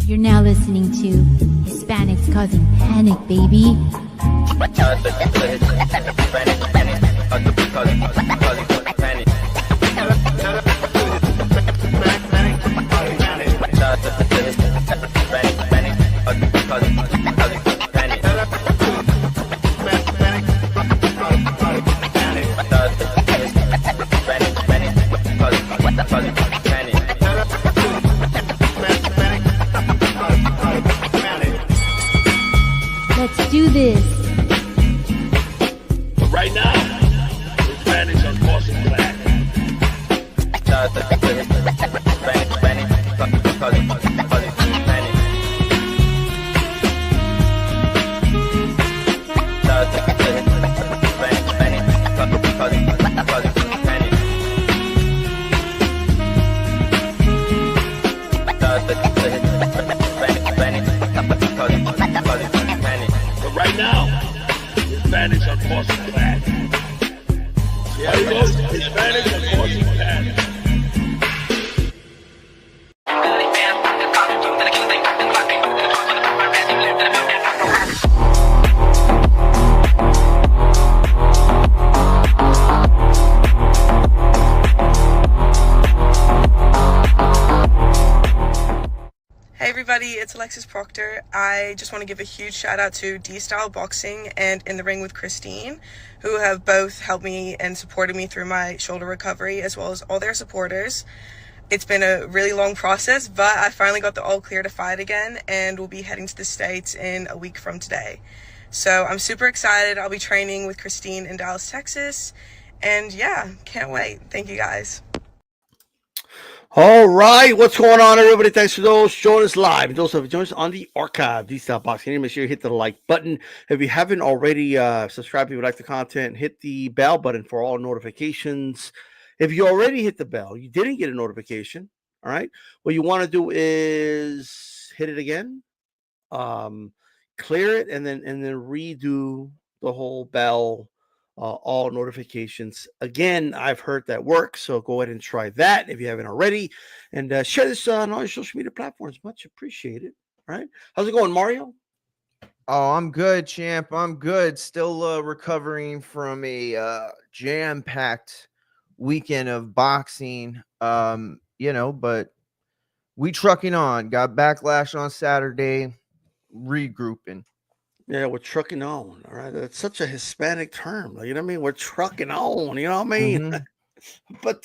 You're now listening to Hispanics Causing Panic, baby. Let's do this. But right now, Hispanics are causing black. Right now, Hispanics are causing panic. See how it goes? Hispanics are causing panic. Hey everybody, it's Alexis Proctor. I just want to give a huge shout out to D-Style Boxing and In the Ring with Christine, who have both helped me and supported me through my shoulder recovery, as well as all their supporters. It's been a really long process, but I finally got the all clear to fight again, and we'll be heading to the States in a week from today. So I'm super excited. I'll be training with Christine in Dallas, Texas, and yeah, can't wait. Thank you guys. All right, what's going on, everybody? Thanks for those joining us live. Those who have joined us on the archive, D-Style Boxing. Make sure you hit the like button. If you haven't already subscribed, if you like the content, hit the bell button for all notifications. If you already hit the bell, you didn't get a notification. All right, what you want to do is hit it again, clear it, and then redo the whole bell. All notifications. Again, I've heard that works, so go ahead and try that if you haven't already, and share this on all your social media platforms. Much appreciated. All right, how's it going, Mario? Oh, I'm good, champ. I'm good. Still recovering from a jam-packed weekend of boxing. But we trucking on. Got backlash on Saturday, regrouping. Yeah, we're trucking on. All right, that's such a Hispanic term. You know what I mean? We're trucking on. You know what I mean? but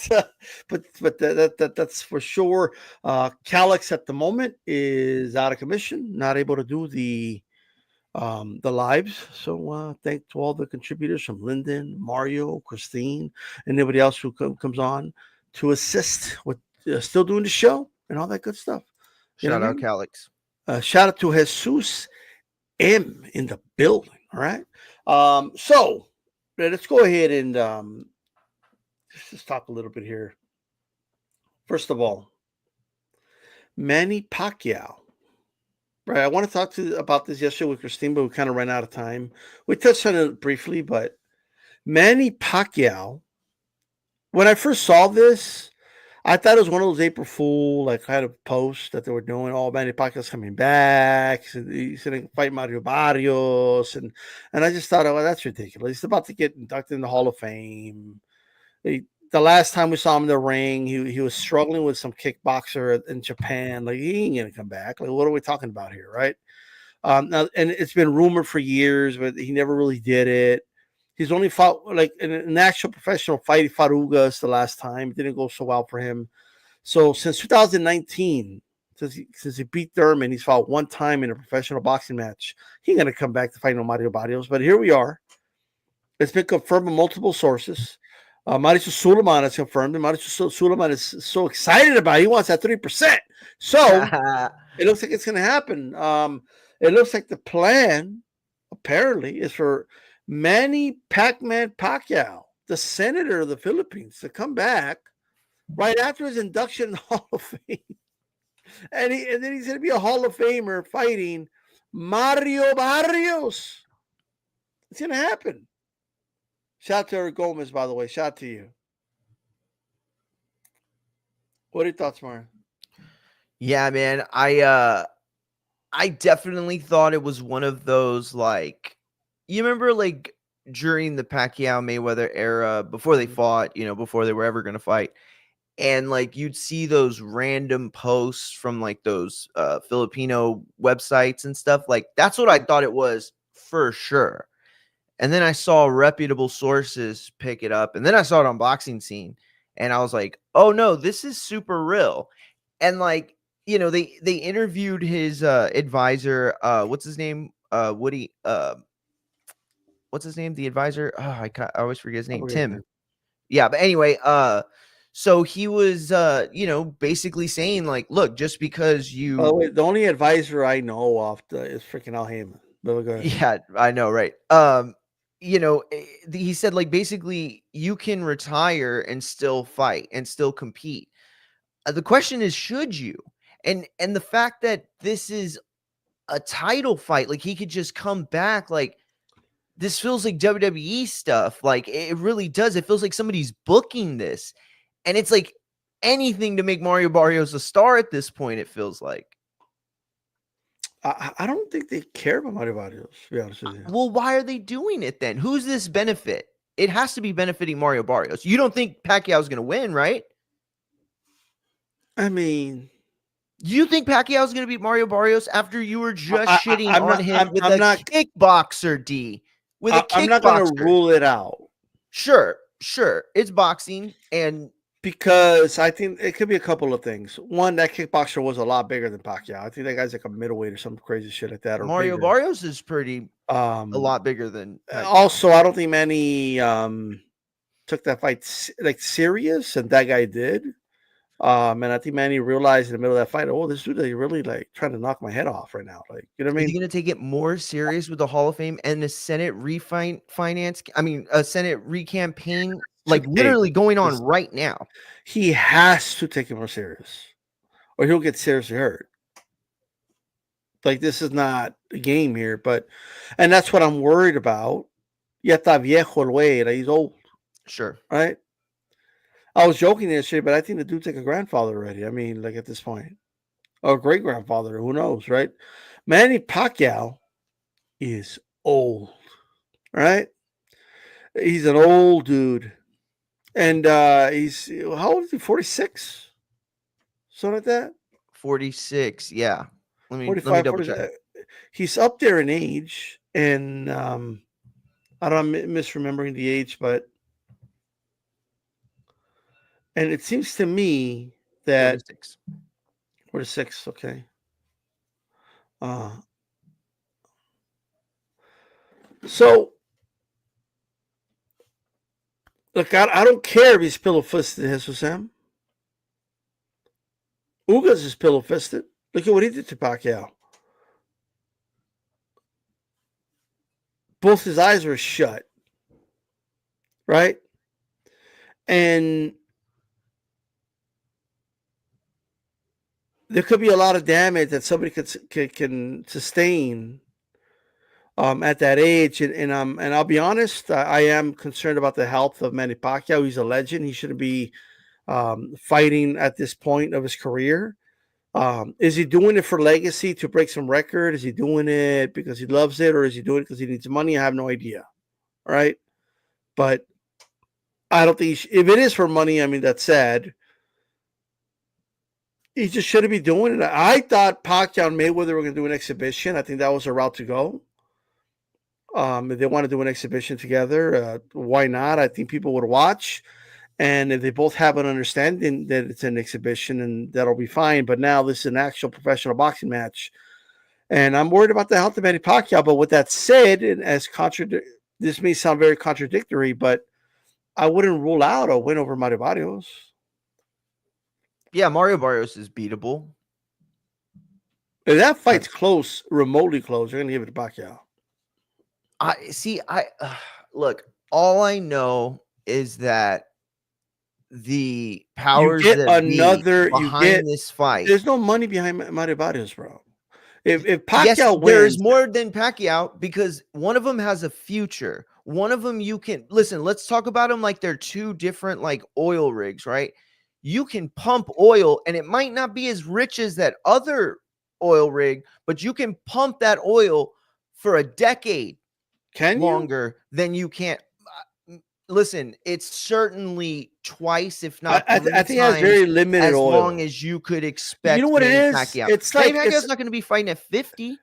that's for sure. Calix at the moment is out of commission, not able to do the lives. So thanks to all the contributors from Lyndon, Mario, Christine, and everybody else who comes on to assist with still doing the show and all that good stuff. Shout out Calix. Shout out to Jesus M in the building. All right. So let's go ahead and just talk a little bit here. First of all, Manny Pacquiao. Right. I want to talk about this yesterday with Christine, but we kind of ran out of time. We touched on it briefly, but Manny Pacquiao, when I first saw this, I thought it was one of those April Fool kind of posts that they were doing. Oh, Manny Pacquiao's coming back. He's going to fight Mario Barrios. And I just thought, oh, well, that's ridiculous. He's about to get inducted in the Hall of Fame. The last time we saw him in the ring, he was struggling with some kickboxer in Japan. He ain't going to come back. What are we talking about here, right? Now, and it's been rumored for years, but he never really did it. He's only fought in an actual professional fight. He fought Ugas the last time. It didn't go so well for him. So since 2019, since he beat Thurman, he's fought one time in a professional boxing match. He ain't going to come back to fight no Mario Barrios. But here we are. It's been confirmed by multiple sources. Mauricio Sulaimán has confirmed, and Mauricio Sulaimán is so excited about it. He wants that 3%. So it looks like it's going to happen. It looks like the plan, apparently, is for Manny Pacquiao, the senator of the Philippines, to come back right after his induction in the Hall of Fame. And then he's going to be a Hall of Famer fighting Mario Barrios. It's going to happen. Shout out to Eric Gomez, by the way. Shout out to you. What are your thoughts, Mario? Yeah, man. I definitely thought it was one of those, like, you remember like during the Pacquiao Mayweather era, before they fought, before they were ever going to fight, and like you'd see those random posts from like those Filipino websites and stuff. Like that's what I thought it was for sure. And then I saw reputable sources pick it up, and then I saw it on Boxing Scene, and I was like, oh no, this is super real. And like, they interviewed his advisor, what's his name? Woody, what's his name? The advisor? Oh, I always forget his name. Tim. Yeah, but anyway, so he was basically saying like, look, just because you the only advisor I know of is freaking Al Heyman. Yeah, I know, right? He said like basically you can retire and still fight and still compete. The question is, should you? And the fact that this is a title fight, like he could just come back, like this feels like WWE stuff. Like it really does. It feels like somebody's booking this, and it's like anything to make Mario Barrios a star at this point. It feels like. I don't think they care about Mario Barrios, to be honest with you. Well, why are they doing it then? Who's this benefit? It has to be benefiting Mario Barrios. You don't think Pacquiao's going to win, right? I mean, do you think Pacquiao's going to beat Mario Barrios after you were just shitting on him with a kickboxer, D? With a kickboxer. I'm not going to rule it out. Sure. It's boxing, and because I think it could be a couple of things. One, that kickboxer was a lot bigger than Pacquiao. I think that guy's like a middleweight or some crazy shit like that. Or Mario Barrios is pretty a lot bigger than Pacquiao. Also, I don't think Manny took that fight like serious, and that guy did. And I think Manny realized in the middle of that fight, oh, this dude is really like trying to knock my head off right now. Like, you know what I mean? Is he going to take it more serious with the Hall of Fame and the Senate a Senate re-campaign, like literally going on right now? He has to take it more serious, or he'll get seriously hurt. Like, this is not a game here, and that's what I'm worried about. Ya está viejo el güey, he's old. Sure. Right? I was joking yesterday, but I think the dude's like a grandfather already. I mean, like at this point, or great grandfather, who knows, right? Manny Pacquiao is old, right? He's an old dude, and he's how old is he? 46, something like that. 46, yeah. Let me double check. He's up there in age, and I don't know, I'm misremembering the age, but. And it seems to me that 46, okay. So look, I don't care if he's pillow-fisted, Jesus Sam. Ugas is pillow-fisted. Look at what he did to Pacquiao. Both his eyes were shut, right? And there could be a lot of damage that somebody can sustain at that age, and I'll be honest, I am concerned about the health of Manny Pacquiao. He's a legend. He shouldn't be fighting at this point of his career. Is he doing it for legacy to break some record? Is he doing it because he loves it, or is he doing it because he needs money? I have no idea. All right, but I don't think if it is for money, I mean, that's sad. He just shouldn't be doing it. I thought Pacquiao and Mayweather were going to do an exhibition. I think that was a route to go. If they want to do an exhibition together, why not? I think people would watch. And if they both have an understanding that it's an exhibition, and that'll be fine. But now this is an actual professional boxing match. And I'm worried about the health of Manny Pacquiao. But with that said, and this may sound very contradictory, but I wouldn't rule out a win over Mario Barrios. Yeah, Mario Barrios is beatable. If that fight's close, remotely close, you're going to give it to Pacquiao. Look, all I know is that the powers that be behind this fight. There's no money behind Mario Barrios, bro. If Yes, Pacquiao there is wins, more than Pacquiao because one of them has a future. One of them you can listen. Let's talk about them like they're two different like oil rigs, right? You can pump oil, and it might not be as rich as that other oil rig, but you can pump that oil for a decade can you? longer than you can. Listen, it's certainly twice, if not three I think it has times, very limited as long oil. as you could You know expect what it Manny is? Pacquiao. It's Manny like Pacquiao's not going to be fighting at 50.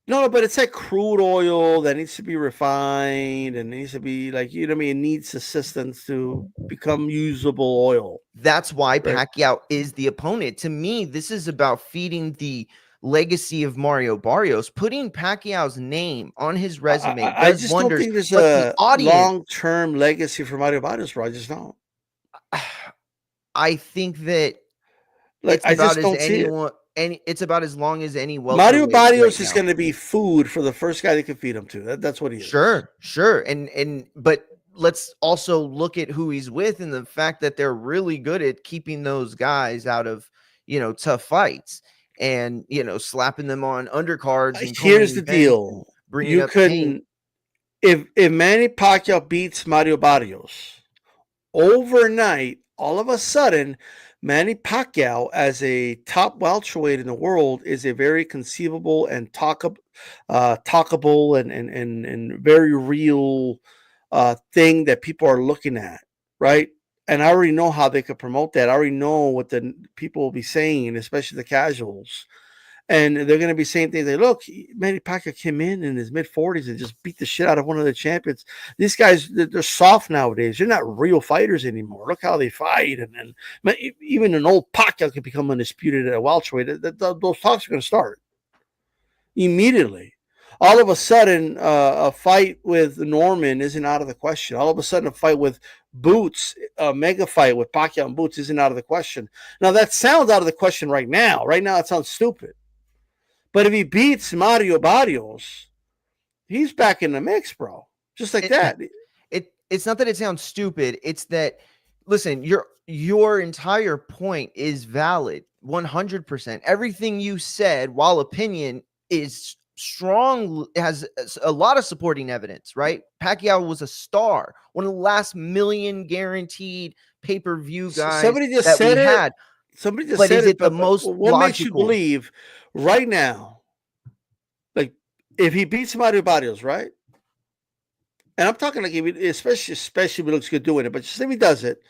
no, but it's like crude oil that needs to be refined and needs to be like, you know what I mean? It needs assistance to become usable oil. That's why Right. Pacquiao is the opponent. To me, this is about feeding the legacy of Mario Barrios. Putting Pacquiao's name on his resume I does just don't wonders, think there's but the a audience, long-term legacy for Mario Barrios, bro. I just don't. I think that Like, it's I about just as don't see it. it's about as long as any Mario welterweight right Barrios is now. going to be food for the first guy they can feed him to. That's what he is. Sure. And but let's also look at who he's with and the fact that they're really good at keeping those guys out of, tough fights and, slapping them on undercards and Here's the co-main events and deal: bringing you up pain. couldn't if Manny Pacquiao beats Mario Barrios overnight, all of a sudden, Manny Pacquiao as a top welterweight in the world is a very conceivable and talkable and very real thing that people are looking at, right? And I already know how they could promote that. I already know what the people will be saying, especially the casuals. And they're going to be saying things like, look, Manny Pacquiao came in his mid 40s and just beat the shit out of one of the champions. These guys, they're soft nowadays. They're not real fighters anymore. Look how they fight. And then even an old Pacquiao can become undisputed at a welterweight. Those talks are going to start immediately. All of a sudden, a fight with Norman isn't out of the question. All of a sudden, a fight with Boots, a mega fight with Pacquiao and Boots isn't out of the question. Now, that sounds out of the question right now. Right now, it sounds stupid. But if he beats Mario Barrios, he's back in the mix, bro. Just like that. It's not that it sounds stupid. It's that, listen, your entire point is valid, 100%. Everything you said, while opinion is strong, has a lot of supporting evidence, right? Pacquiao was a star, one of the last million guaranteed pay-per-view guys Somebody just that said we it. had. Somebody just But said is it the but most what makes you logical? believe right now, like if he beats Mario Barrios, right? And I'm talking like especially if he looks good doing it, but just if he does it,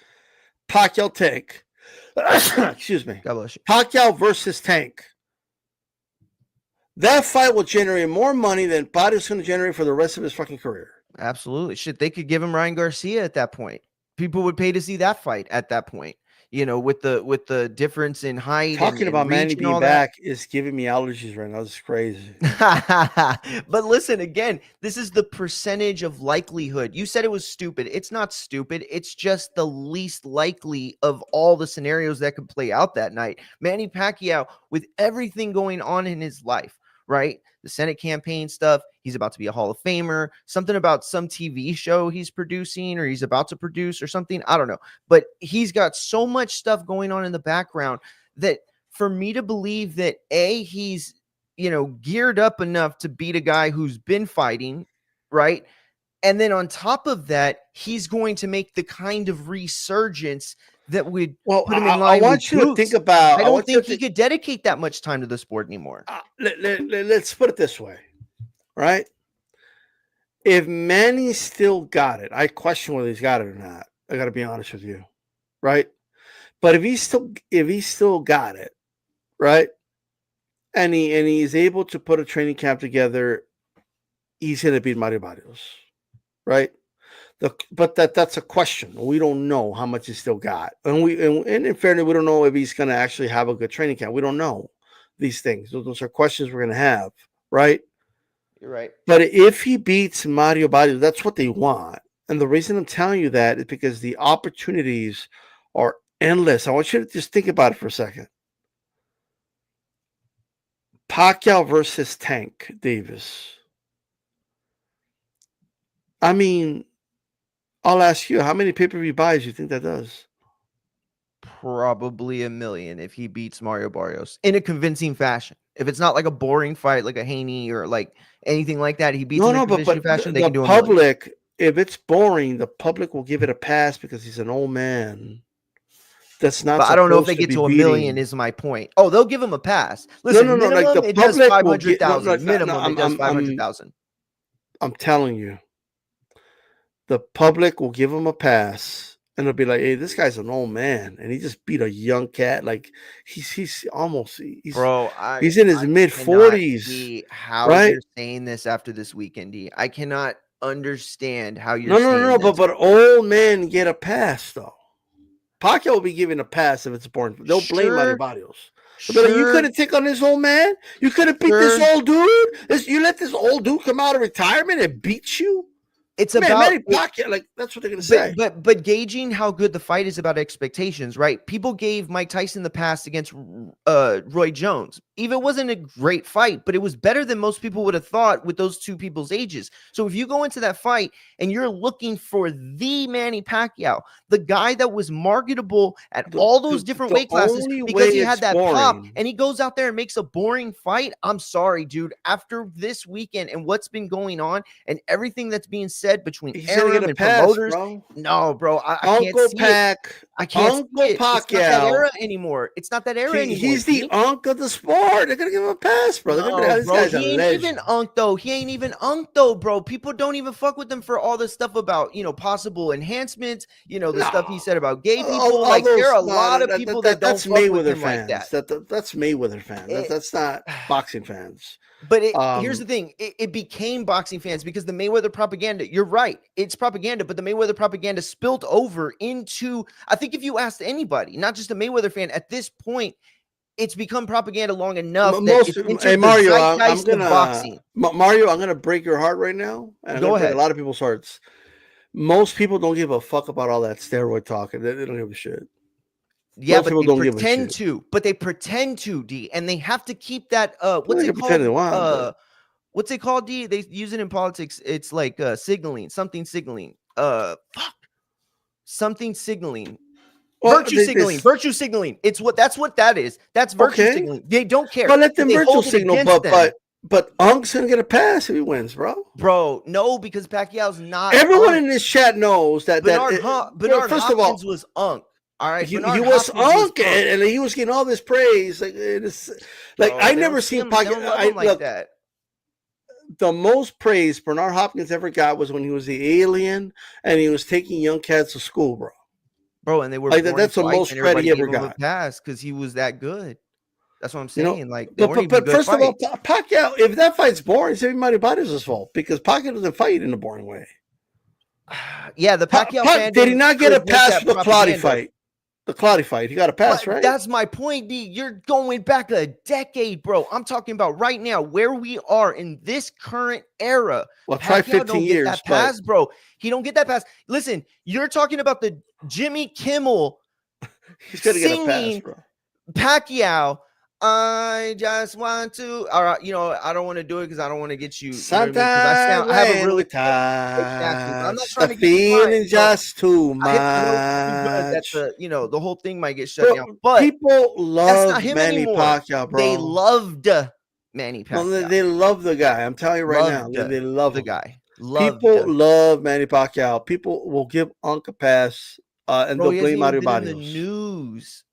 Pacquiao Tank. Excuse me. God bless you. Pacquiao versus Tank. That fight will generate more money than Barrios going to generate for the rest of his fucking career. Absolutely. Shit, they could give him Ryan Garcia at that point. People would pay to see that fight at that point. With the difference in height Talking and about Manny reach and being all that. back is giving me allergies right now. This is crazy. But listen, again, this is the percentage of likelihood. You said it was stupid. It's not stupid. It's just the least likely of all the scenarios that could play out that night. Manny Pacquiao, with everything going on in his life, right? The Senate campaign stuff. He's about to be a Hall of Famer. Something about some TV show he's producing or he's about to produce or something. I don't know. But he's got so much stuff going on in the background that for me to believe that he's geared up enough to beat a guy who's been fighting, right? And then on top of that, he's going to make the kind of resurgence that would put him in line I with want you to Boots. think about. I don't think he could dedicate that much time to the sport anymore. Let's put it this way, right? If Manny still got it, I question whether he's got it or not. I got to be honest with you, right? But if he still got it, right, and he's able to put a training camp together, he's going to beat Mario Barrios, right? But that's a question. We don't know how much he's still got, and in fairness, we don't know if he's going to actually have a good training camp. We don't know these things. Those are questions we're going to have, right? You're right. But if he beats Mario Barrios, that's what they want. And the reason I'm telling you that is because the opportunities are endless. I want you to just think about it for a second. Pacquiao versus Tank Davis. I mean, I'll ask you, how many pay-per-view buys do you think that does? probably $1 million if he beats Mario Barrios in a convincing fashion. If it's not like a boring fight like a Haney or like anything like that, he beats in a convincing fashion, they the can do $1 million. public, if it's boring, the public will give it a pass because he's an old man. That's not. But I don't know if they supposed get to be $1 million. beating. Is my point. Oh, they'll give him a pass. Listen, No. minimum Like the it does public will get 500,000. Minimum it does 500,000. I'm telling you, the public will give him a pass, and they'll be like, "Hey, this guy's an old man, and he just beat a young cat. Like he's almost Bro, he's in his mid 40s. How right? you're saying this after this weekend, D? I cannot understand how you're No. But old men get a pass though. Pacquiao will be given a pass if it's boring. They'll blame Mario Barrios. But you couldn't take on this old man. You could have beat this old dude. You let this old dude come out of retirement and beat you. It's Man, about Manny Pacquiao, like that's what they're gonna say. But gauging how good the fight is about expectations, right? People gave Mike Tyson the pass against Roy Jones. Even wasn't a great fight, but it was better than most people would have thought with those two people's ages. So if you go into that fight and you're looking for the Manny Pacquiao, the guy that was marketable at all those different weight classes because he had that pop, and he goes out there and makes a boring fight, I'm sorry, dude. After this weekend and what's been going on and everything that's being said between Arum and promoters, no, bro, I can't see it. I can't see it. It's not that era anymore. It's not that era anymore. He's the unk of the sport. They're gonna give him a pass, bro. He ain't even unk though. He ain't even unk though, bro. People don't even fuck with him for all this stuff about possible enhancements. The stuff he said about gay people. Like there are a lot of people that don't fuck with him like that. That's Mayweather fans. That's not boxing fans. But here's the thing. It became boxing fans because the Mayweather propaganda, you're right. It's propaganda, but the Mayweather propaganda spilled over into, I think if you asked anybody, not just a Mayweather fan, at this point, it's become propaganda long enough that it's entered Mario, the zeitgeist of boxing. Mario, I'm going to break your heart right now. And Go ahead. Break a lot of people's hearts. Most people don't give a fuck about all that steroid talk. They don't give a shit. Yeah, but they pretend to. But they pretend to, D, and they have to keep that. What's it called? What's it called, D? They use it in politics. It's like signaling, something signaling. Something signaling. Virtue signaling. Virtue signaling. That's what that is. That's virtue signaling. They don't care. But let them virtue signal. But Unk's gonna get a pass if he wins, bro. Bro, no, because Pacquiao's not. Everyone in this chat knows that Bernard Hopkins was Unk. All right, he was Unk, and he was getting all this praise. I never seen Pacquiao like that. The most praise Bernard Hopkins ever got was when he was the alien and he was taking young cats to school, bro. And they were that's the most credit he ever got. Pass because he was that good. That's what I'm saying. But first of all, Pacquiao, if that fight's boring, it's everybody Barrios' fault because Pacquiao doesn't fight in a boring way. Yeah, the Pacquiao fan did he not get a pass for the Clotty fight? The Clotty fight, he got a pass, right? That's my point, D. You're going back a decade, bro. I'm talking about right now, where we are in this current era. Well, try 15 years. That pass, bro. He don't get that pass. Listen, you're talking about the Jimmy Kimmel. He's gonna get a pass, bro. Pacquiao. I just want to, I don't want to do it because I don't want to get you. I have a really I'm not trying to get feeling just too much. That's the whole thing might get shut down. But people love Manny Pacquiao, bro. They loved Manny Pacquiao. Well, they love the guy. I'm telling you right now, they love the guy. People love Manny Pacquiao. People will give Unc a pass, and they'll blame Mario Barrios. The news.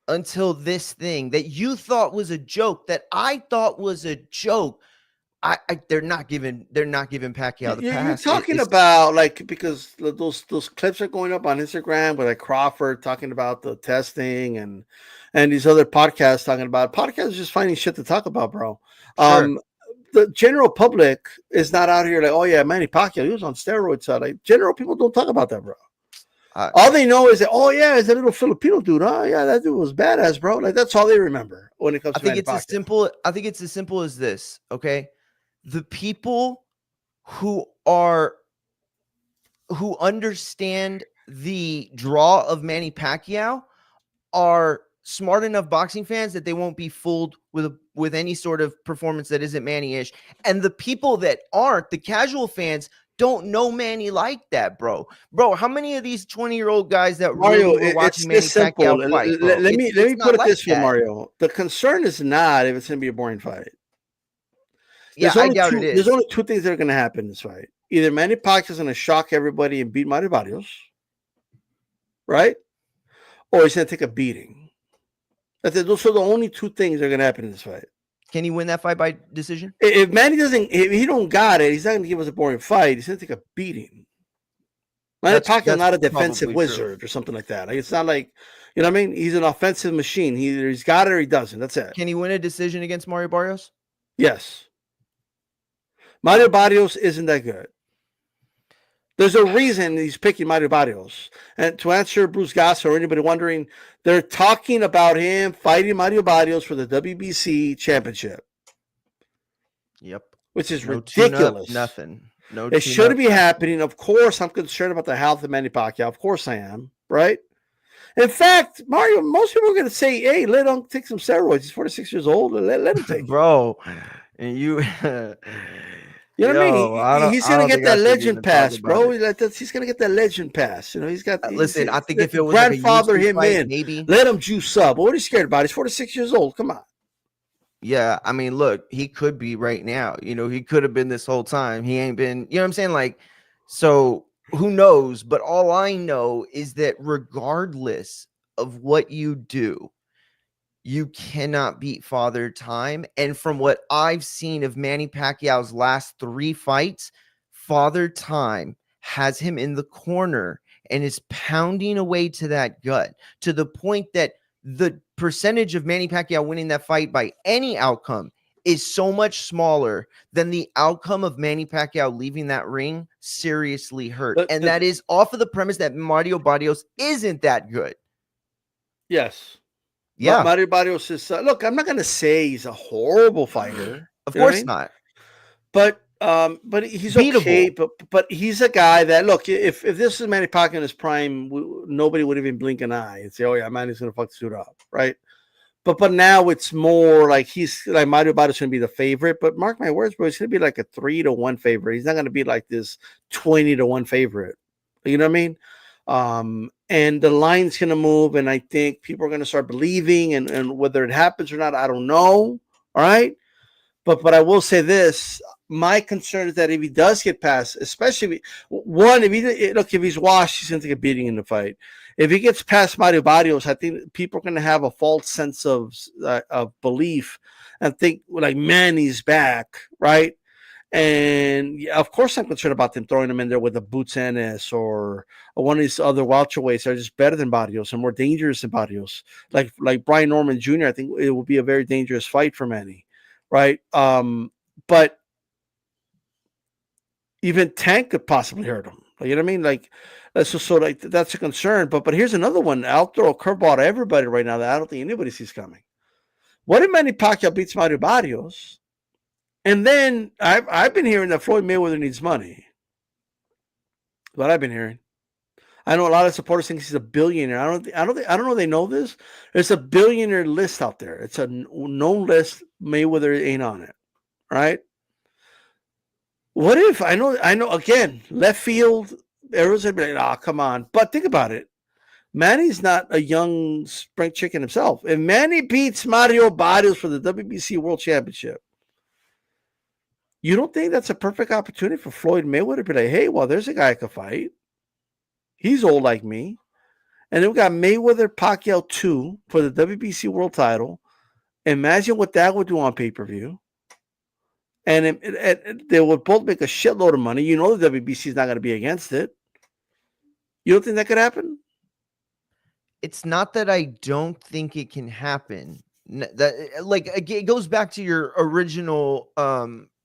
Until this thing that you thought was a joke, that I thought was a joke, they're not giving Pacquiao the pass. You're talking about because those clips are going up on Instagram with Crawford talking about the testing and these other podcasts talking about it. Podcasts just finding shit to talk about, bro. Sure. The general public is not out here oh yeah, Manny Pacquiao, he was on steroids. General people don't talk about that, bro. All they know is that, it's a little Filipino dude. Oh yeah, that dude was badass, bro. That's all they remember when it comes to Manny Pacquiao. I think it's as simple as this. Okay, the people who understand the draw of Manny Pacquiao are smart enough boxing fans that they won't be fooled with any sort of performance that isn't Manny-ish. And the people that aren't, the casual fans, don't know Manny like that, bro. Bro, how many of these 20-year-old guys that Mario, really were it's watching Manny this simple. Pacquiao fight, bro? Let me It's not put it like this way, that. Mario. The concern is not if it's going to be a boring fight. Yeah, I doubt it There's is. only two things that are going to happen in this fight. Either Manny Pacquiao is going to shock everybody and beat Mario Barrios, right? Or he's going to take a beating. Those are the only two things that are going to happen in this fight. Can he win that fight by decision? If Manny doesn't, if he don't got it, he's not going to give us a boring fight. He's going to take a beating. Manny Pacquiao is not a defensive wizard or something like that. Like, it's not like, you know what I mean? He's an offensive machine. Either he's got it or he doesn't. That's it. Can he win a decision against Mario Barrios? Yes. Mario Barrios isn't that good. There's a reason he's picking Mario Barrios. And to answer Bruce Gasser or anybody wondering, they're talking about him fighting Mario Barrios for the WBC championship. Yep. Which is No ridiculous. Nothing. No, it shouldn't be happening. Of course, I'm concerned about the health of Manny Pacquiao. Of course I am, right? In fact, Mario, most people are going to say, hey, let him take some steroids. He's 46 years old. Let him take Bro, and you... You know what I mean? He's going to get that legend pass, bro. He's going to get that legend pass. You know, he's got. Listen, I think if it was grandfather like a him fight, in, maybe let him juice up. What are you scared about? He's 46 years old. Come on. Yeah, I mean, look, he could be right now. You know, he could have been this whole time. He ain't been. You know what I'm saying? Like, so who knows? But all I know is that regardless of what you do, you cannot beat Father Time. And from what I've seen of Manny Pacquiao's last 3 fights, Father Time has him in the corner and is pounding away to that gut to the point that the percentage of Manny Pacquiao winning that fight by any outcome is so much smaller than the outcome of Manny Pacquiao leaving that ring seriously hurt. And that is off of the premise that Mario Barrios isn't that good. Yes. Yeah, Mario Barrios is look. I'm not going to say he's a horrible fighter, of course not. But he's beatable. Okay. But he's a guy that look. If this is Manny Pacquiao in his prime, nobody would even blink an eye and say, "Oh yeah, Manny's going to fuck the suit up," right? But now it's more like he's like Mario Barrios going to be the favorite. But mark my words, bro, it's going to be like a 3-1 favorite. He's not going to be like this 20-1 favorite. You know what I mean? And the line's going to move, and I think people are going to start believing, and whether it happens or not, I don't know. All right. But I will say this. My concern is that if he does get past, especially if he's washed, he's going to take a beating in the fight. If he gets past Mario Barrios, I think people are going to have a false sense of belief and think like, man, he's back. Right. And yeah, of course, I'm concerned about them throwing him in there with a Boots Ennis or one of these other welterweights that are just better than Barrios and more dangerous than Barrios, like Brian Norman Jr. I think it will be a very dangerous fight for Manny, right? But even Tank could possibly hurt him. You know what I mean? Like that's a concern. But here's another one. I'll throw a curveball to everybody right now that I don't think anybody sees coming. What if Manny Pacquiao beats Mario Barrios? And then I've been hearing that Floyd Mayweather needs money. What I've been hearing. I know a lot of supporters think he's a billionaire. I don't know if they know this. There's a billionaire list out there. It's a known list. Mayweather ain't on it. Right? What if I know again, left field, everyone's gonna be like, oh, come on. But think about it. Manny's not a young spring chicken himself. If Manny beats Mario Barrios for the WBC World Championship, you don't think that's a perfect opportunity for Floyd Mayweather to be like, hey, well, there's a guy I could fight. He's old like me. And then we got Mayweather Pacquiao 2 for the WBC World title. Imagine what that would do on pay-per-view. And they would both make a shitload of money. You know the WBC is not going to be against it. You don't think that could happen? It's not that I don't think it can happen. It goes back to your original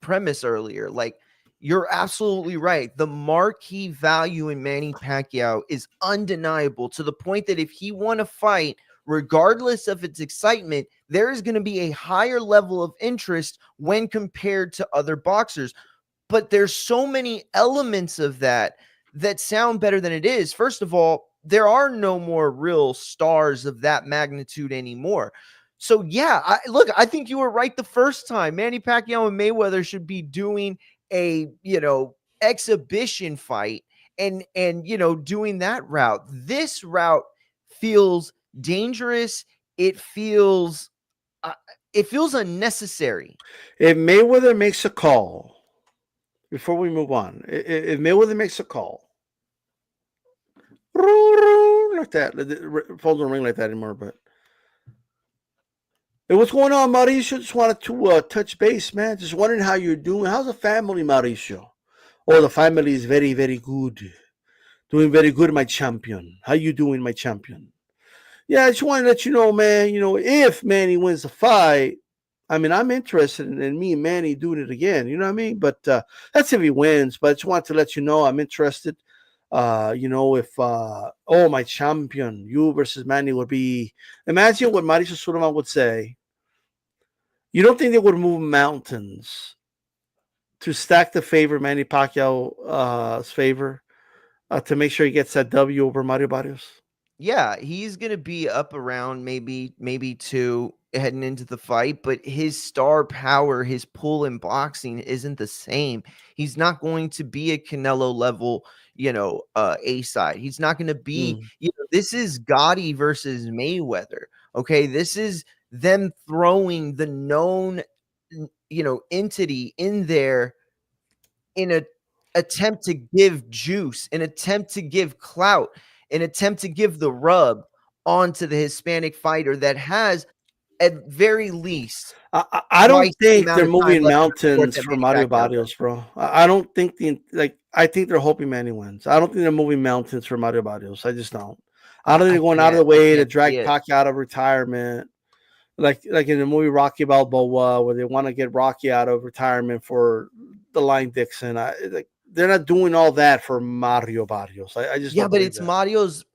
premise earlier. Like, you're absolutely right. The marquee value in Manny Pacquiao is undeniable to the point that if he won a fight, regardless of its excitement, there is going to be a higher level of interest when compared to other boxers. But there's so many elements of that sound better than it is. First of all, there are no more real stars of that magnitude anymore. So yeah, I think you were right the first time. Manny Pacquiao and Mayweather should be doing a, exhibition fight and doing that route. This route feels dangerous. It feels unnecessary. If Mayweather makes a call, before we move on, if Mayweather makes a call, like that, the phone don't ring like that anymore, but hey, what's going on, Mauricio? Just wanted to touch base, man. Just wondering how you're doing. How's the family, Mauricio? Oh, the family is very, very good. Doing very good, my champion. How you doing, my champion? Yeah, I just want to let you know, man, if Manny wins the fight, I mean, I'm interested in me and Manny doing it again. You know what I mean? But that's if he wins. But I just want to let you know I'm interested. If my champion, you versus Manny would be. Imagine what Mauricio Sulaimán would say. You don't think they would move mountains to stack the favor, Manny Pacquiao's favor, to make sure he gets that W over Mario Barrios? Yeah, he's gonna be up around maybe 2 heading into the fight, but his star power, his pull in boxing isn't the same. He's not going to be a Canelo level, A side. He's not going to be, this is Gotti versus Mayweather. Okay, this is them throwing the known, entity in there in an attempt to give juice, an attempt to give clout, an attempt to give the rub onto the Hispanic fighter that has, at very least, I don't think they're moving mountains for Mario Barrios, bro. I don't think I think they're hoping Manny wins. I don't think they're moving mountains for Mario Barrios. I just don't. I don't think they're going out of the way to drag Pacquiao out of retirement, like in the movie Rocky Balboa, where they want to get Rocky out of retirement for the Line Dixon. They're not doing all that for Mario Barrios. I just but it's that. Mario's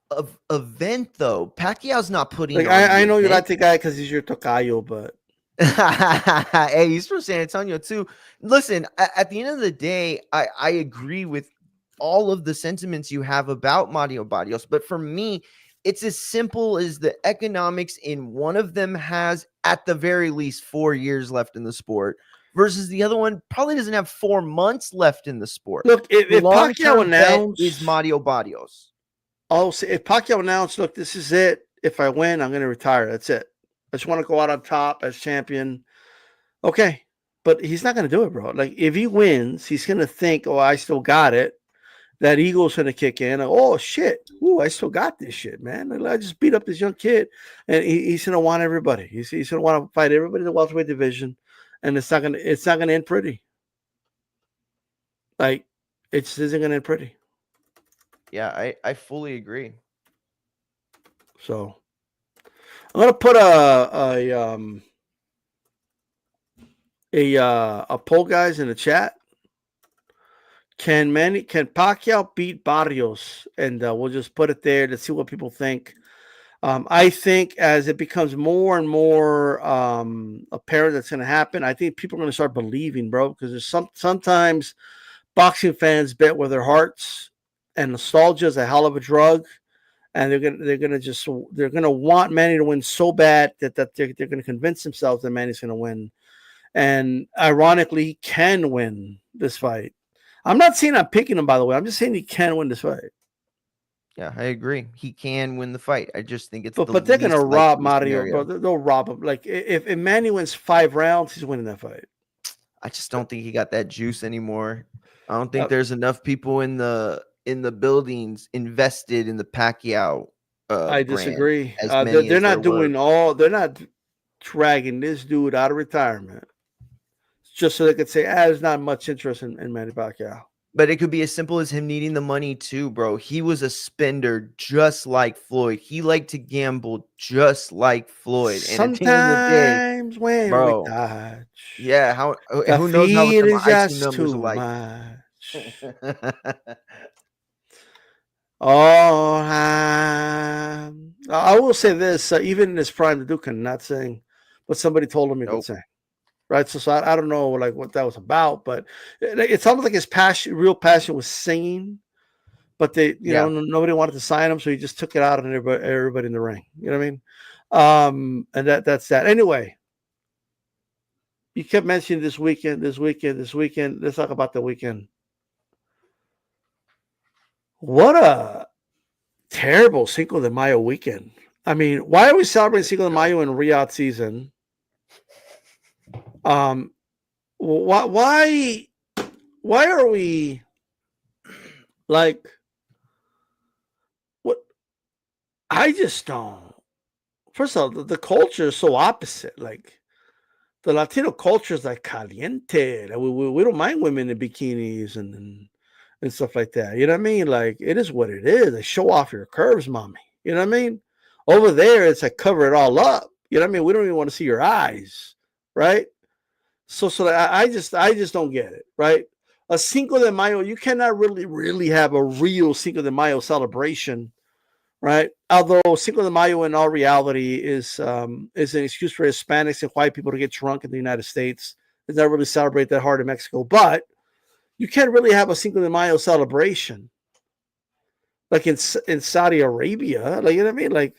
event though. Pacquiao's not putting. I know you're not the guy because he's your tocayo, but hey, he's from San Antonio too. Listen, at the end of the day, I agree with all of the sentiments you have about Mario Barrios, but for me, it's as simple as the economics in one of them has at the very least 4 years left in the sport, versus the other one probably doesn't have 4 months left in the sport. Look, if Pacquiao announced is Mario Barrios. Oh, so if Pacquiao announced, look, this is it. If I win, I'm going to retire. That's it. I just want to go out on top as champion. Okay. But he's not going to do it, bro. Like, if he wins, he's going to think, oh, I still got it. That ego's going to kick in. Oh, shit. Ooh, I still got this shit, man. I just beat up this young kid. And he's going to want everybody. He's going to want to fight everybody in the welterweight division. And it's not going to end pretty. Like, it just isn't going to end pretty. Yeah, I fully agree. So I'm gonna put a poll, guys, in the chat. Can Pacquiao beat Barrios? And we'll just put it there to see what people think. I think as it becomes more and more apparent that's going to happen, I think people are going to start believing, bro, because there's sometimes boxing fans bet with their hearts. And nostalgia is a hell of a drug, and they're gonna want Manny to win so bad that they're gonna convince themselves that Manny's gonna win. And ironically, he can win this fight. I'm not saying I'm picking him, by the way. I'm just saying he can win this fight. Yeah, I agree. He can win the fight. I just think it's. But they're gonna rob Mario, bro. They'll rob him. Like if Manny wins 5 rounds, he's winning that fight. I just don't think he got that juice anymore. I don't think there's enough people in the buildings invested in the Pacquiao. I disagree. They're not they're not dragging this dude out of retirement just so they could say, there's not much interest in Manny Pacquiao. But it could be as simple as him needing the money too, bro. He was a spender just like Floyd. He liked to gamble just like Floyd. And sometimes when we touch, yeah, who knows how the IQ numbers are like. I will say this, even in his prime, the Duke cannot sing, but somebody told him he could sing, right? So I don't know like what that was about, but it's almost like his real passion was singing, but nobody wanted to sign him, so he just took it out on everybody in the ring. You know what I mean? And that's that. Anyway, you kept mentioning this weekend. Let's talk about the weekend. What a terrible Cinco de Mayo weekend. I mean, why are we celebrating Cinco de Mayo in Riyadh season? Why are we like what? I just don't. First of all, the culture is so opposite. Like the Latino culture is like caliente. Like, we don't mind women in bikinis and stuff like that. You know what I mean? Like it is what it is. They show off your curves, mommy. You know what I mean? Over there, it's like cover it all up. You know what I mean? We don't even want to see your eyes, right? So I just don't get it, right? A Cinco de Mayo, you cannot really have a real Cinco de Mayo celebration, right? Although Cinco de Mayo, in all reality, is an excuse for Hispanics and white people to get drunk in the United States. It's not really celebrate that hard in Mexico, but you can't really have a Cinco de Mayo celebration like in Saudi Arabia. Like, you know what I mean? Like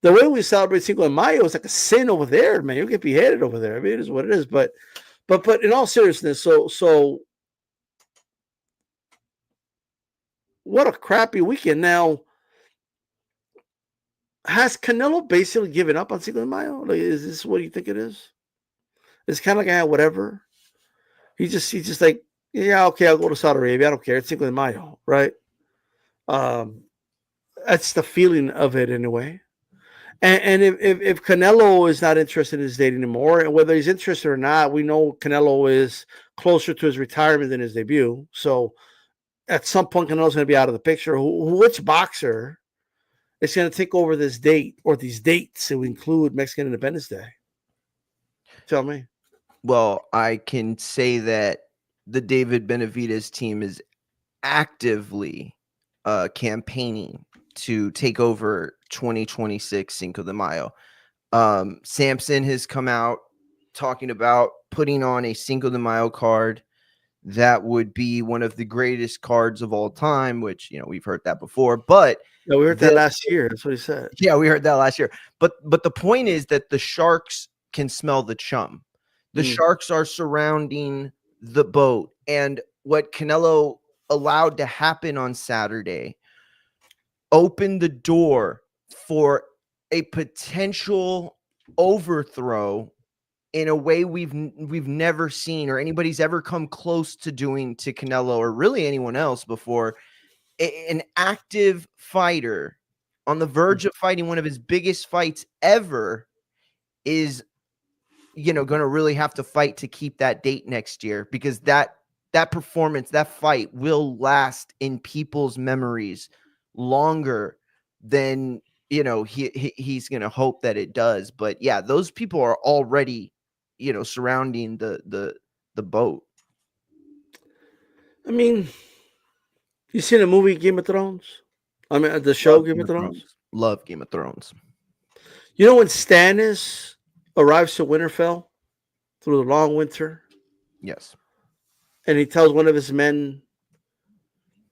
the way we celebrate Cinco de Mayo is like a sin over there, man. You get beheaded over there. I mean, it is what it is. But in all seriousness, so what a crappy weekend. Now, has Canelo basically given up on Cinco de Mayo? Like, is this what you think it is? It's kind of like whatever. He's just like, yeah, okay, I'll go to Saudi Arabia. I don't care. It's Cinco de Mayo, right? That's the feeling of it anyway. And if Canelo is not interested in his date anymore, and whether he's interested or not, we know Canelo is closer to his retirement than his debut. So at some point, Canelo's going to be out of the picture. Which boxer is going to take over this date or these dates to include Mexican Independence Day? Tell me. Well, I can say that the David Benavidez team is actively campaigning to take over 2026 Cinco de Mayo. Samson has come out talking about putting on a Cinco de Mayo card that would be one of the greatest cards of all time, which, you know, we've heard that before, but yeah, we heard that last year. That's what he said. Yeah, we heard that last year. But the point is that the sharks can smell the chum. The sharks are surrounding the boat. And what Canelo allowed to happen on Saturday opened the door for a potential overthrow in a way we've never seen or anybody's ever come close to doing to Canelo or really anyone else before. An active fighter on the verge of fighting one of his biggest fights ever is, you know, going to really have to fight to keep that date next year, because that performance, that fight will last in people's memories longer than, you know, he's going to hope that it does. But yeah, those people are already, you know, surrounding the boat. I mean, you seen the movie Game of Thrones? I mean, the show Game of Thrones? Love Game of Thrones. You know when Stannis arrives to Winterfell through the long winter? Yes. And he tells one of his men,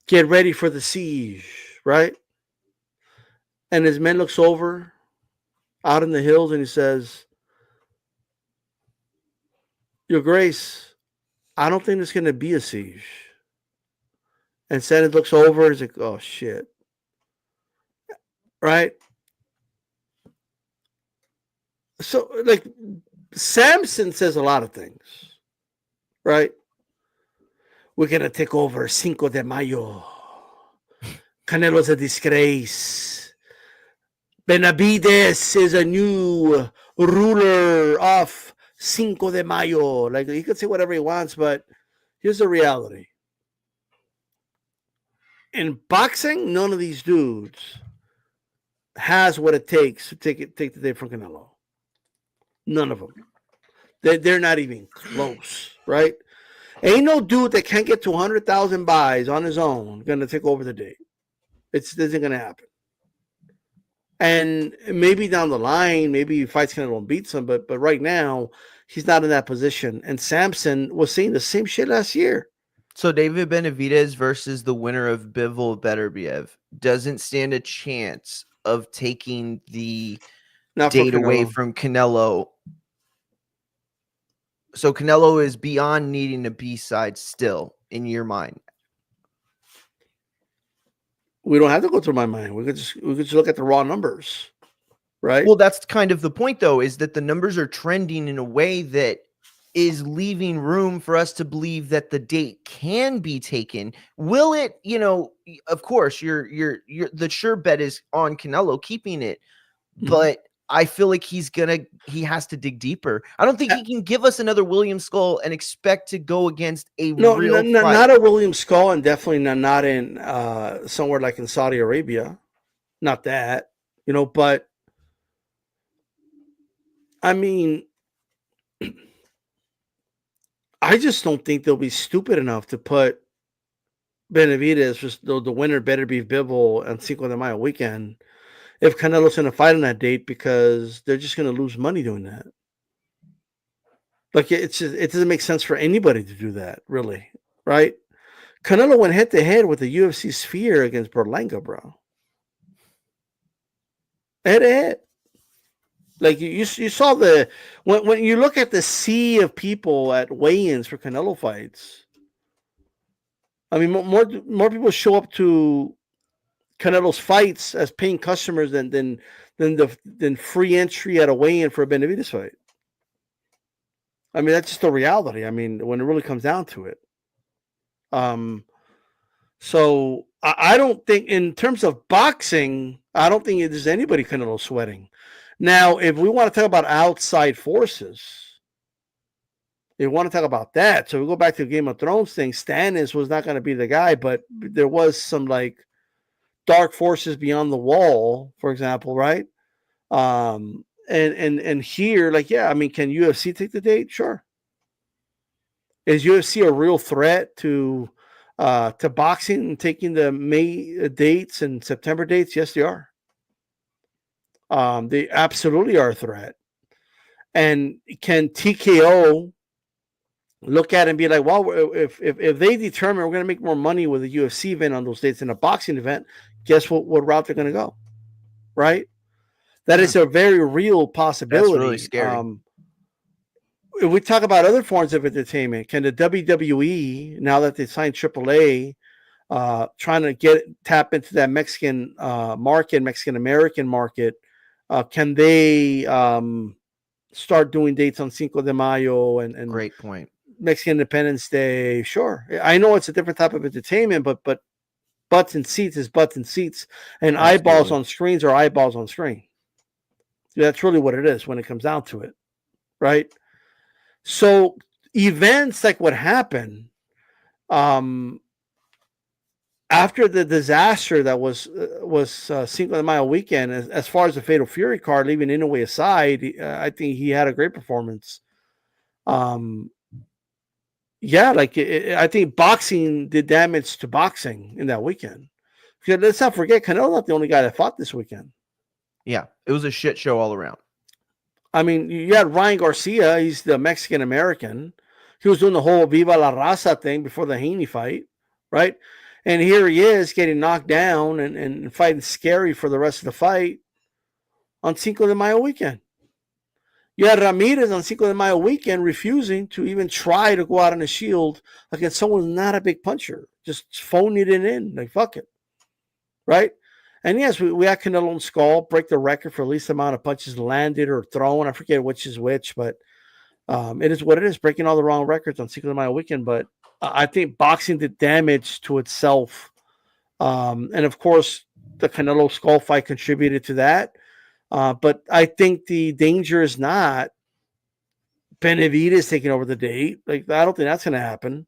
get ready for the siege, right? And his men looks over out in the hills and he says, Your Grace, I don't think there's going to be a siege. And Stannis looks over and he's like, oh, shit. Right? So, like, Samson says a lot of things, right? We're going to take over Cinco de Mayo. Canelo's a disgrace. Benavidez is a new ruler of Cinco de Mayo. Like, he could say whatever he wants, but here's the reality. In boxing, none of these dudes has what it takes to take the day from Canelo. None of them. They're not even close, right? Ain't no dude that can't get to 100,000 buys on his own going to take over the day. It isn't going to happen. And maybe down the line, maybe he fights Canelo and beats him, but right now, he's not in that position. And Samson was saying the same shit last year. So David Benavidez versus the winner of Bivol Beterbiev doesn't stand a chance of taking the date away from Canelo. So Canelo is beyond needing a B-side still, in your mind. We don't have to go through my mind. We could just look at the raw numbers, right? Well, that's kind of the point, though, is that the numbers are trending in a way that is leaving room for us to believe that the date can be taken. Will it? Of course, the sure bet is on Canelo keeping it, but I feel like he has to dig deeper. I don't think he can give us another William Skull and expect to go against a real fight. Not a William Skull, and definitely not in somewhere like in Saudi Arabia. Not that, but I mean, I just don't think they'll be stupid enough to put Benavidez, just the winner better be Bivol on Cinco de Mayo weekend, if Canelo's going to fight on that date, because they're just going to lose money doing that. Like, it doesn't make sense for anybody to do that, really, right? Canelo went head to head with the UFC Sphere against Berlanga, bro. Head to head. Like, you saw when you look at the sea of people at weigh-ins for Canelo fights. I mean, more people show up to Canelo's fights as paying customers than free entry at a weigh-in for a Benavidez fight. I mean, that's just the reality. I mean, when it really comes down to it. So I don't think, in terms of boxing, I don't think there's anybody Canelo sweating. Now, if we want to talk about outside forces, if we want to talk about that, so we go back to the Game of Thrones thing. Stannis was not going to be the guy, but there was some like dark forces beyond the wall, for example, right? And here, like, yeah, I mean, can UFC take the date? Sure. Is UFC a real threat to boxing and taking the May dates and September dates? Yes, they are. They absolutely are a threat. And can TKO look at it and be like, well, if they determine we're going to make more money with a UFC event on those dates than a boxing event, guess what route they're going to go, right? That is a very real possibility. That's really scary. If we talk about other forms of entertainment, can the WWE, now that they signed AAA, trying to tap into that Mexican market, Mexican-American market, can they start doing dates on Cinco de Mayo and great point, Mexican Independence Day? Sure. I know it's a different type of entertainment, but butts and seats is butts and seats, and absolutely. Eyeballs on screens are eyeballs on screen. That's really what it is when it comes down to it, right? So events like what happened after the disaster that was Cinco de Mayo weekend, as far as the Fatal Fury card, leaving Inoue aside, I think he had a great performance. Yeah, like I think boxing did damage to boxing in that weekend. Because let's not forget, Canelo's not the only guy that fought this weekend. Yeah, it was a shit show all around. I mean, you had Ryan Garcia. He's the Mexican-American. He was doing the whole Viva la Raza thing before the Haney fight, right? And here he is getting knocked down and fighting scary for the rest of the fight on Cinco de Mayo weekend. You had Ramirez on Cinco de Mayo weekend refusing to even try to go out on a shield against someone who's not a big puncher. Just phoning it in. Like, fuck it. Right? And yes, we had Canelo and Skull break the record for least amount of punches landed or thrown. I forget which is which, but it is what it is, breaking all the wrong records on Cinco de Mayo weekend. But I think boxing did damage to itself. And of course, the Canelo Skull fight contributed to that. But I think the danger is not Benavidez taking over the date. Like, I don't think that's going to happen.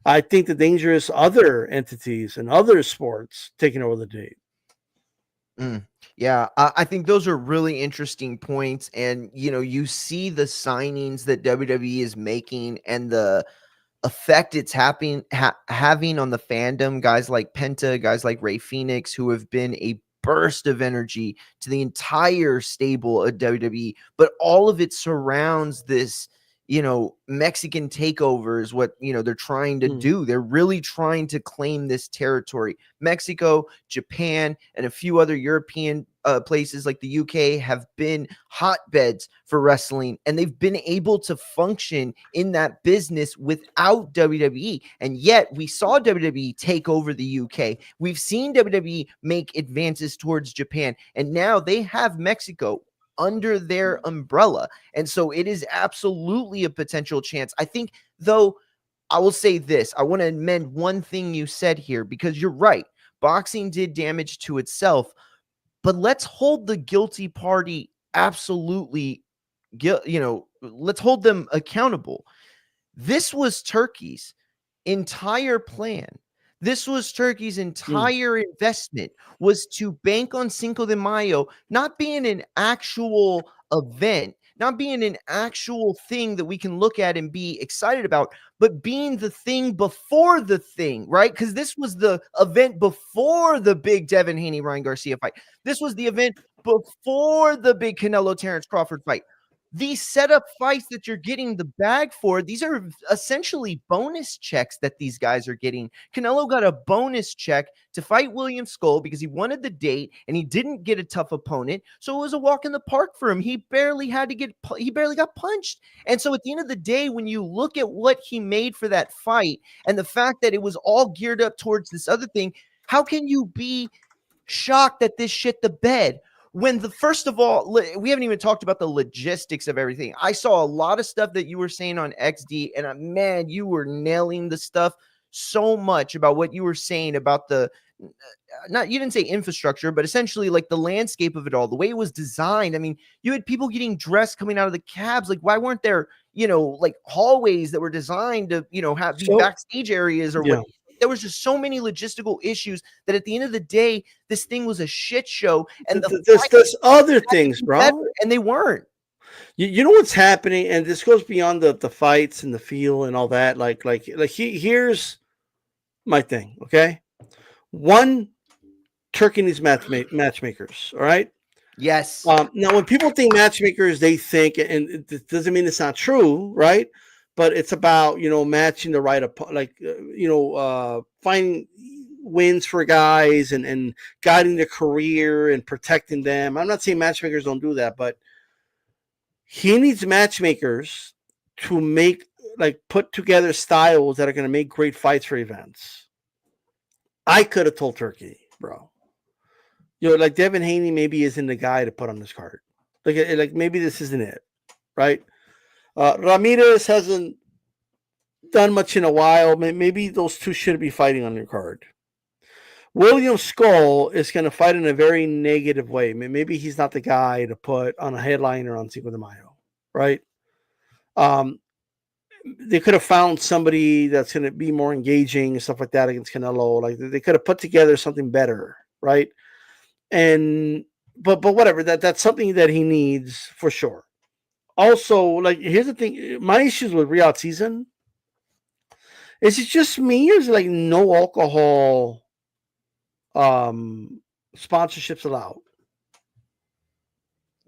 I think the danger is other entities and other sports taking over the date. Yeah, I think those are really interesting points. And, you see the signings that WWE is making and the effect it's having on the fandom. Guys like Penta, guys like Rey Fenix, who have been a burst of energy to the entire stable of WWE. But all of it surrounds this, Mexican takeover is what, they're trying to do. They're really trying to claim this territory. Mexico, Japan, and a few other European places like the UK have been hotbeds for wrestling, and they've been able to function in that business without WWE. And yet we saw WWE take over the UK. We've seen WWE make advances towards Japan, and now they have Mexico under their umbrella. And so it is absolutely a potential chance. I think, though, I will say this. I want to amend one thing you said here, because you're right. Boxing did damage to itself, but let's hold the guilty party absolutely, let's hold them accountable. This was Turkey's entire plan. This was Turkey's entire investment, was to bank on Cinco de Mayo not being an actual event, not being an actual thing that we can look at and be excited about, but being the thing before the thing, right? Because this was the event before the big Devin Haney, Ryan Garcia fight. This was the event before the big Canelo Terrence Crawford fight. These setup fights that you're getting the bag for, these are essentially bonus checks that these guys are getting. Canelo got a bonus check to fight William Skull because he wanted the date and he didn't get a tough opponent. So it was a walk in the park for him. He barely got punched. And so at the end of the day, when you look at what he made for that fight and the fact that it was all geared up towards this other thing, how can you be shocked that this shit the bed? When first of all, we haven't even talked about the logistics of everything. I saw a lot of stuff that you were saying on XD, and man, you were nailing the stuff so much about what you were saying about you didn't say infrastructure, but essentially like the landscape of it all, the way it was designed. I mean, you had people getting dressed coming out of the cabs. Like, why weren't there, like hallways that were designed to, have these backstage areas or what? There was just so many logistical issues that at the end of the day, this thing was a shit show. And there's other things, bro. And they weren't. You know what's happening, and this goes beyond the fights and the feel and all that. Here's my thing, okay? One, Turkey needs matchmakers, all right? Yes. Now, when people think matchmakers, they think, and it doesn't mean it's not true, right? But it's about, matching the right, finding wins for guys and guiding their career and protecting them. I'm not saying matchmakers don't do that, but he needs matchmakers to put together styles that are going to make great fights for events. I could have told Turkey, bro. Like Devin Haney maybe isn't the guy to put on this card. Like maybe this isn't it, right? Ramirez hasn't done much in a while. Maybe those two shouldn't be fighting on your card. William Skull is going to fight in a very negative way. Maybe he's not the guy to put on a headliner on Cinco de Mayo, right? They could have found somebody that's going to be more engaging and stuff like that against Canelo. Like they could have put together something better, right? But whatever. That's something that he needs for sure. Also, here's the thing. My issues with Riyadh season is it just me, or is it no alcohol sponsorships allowed?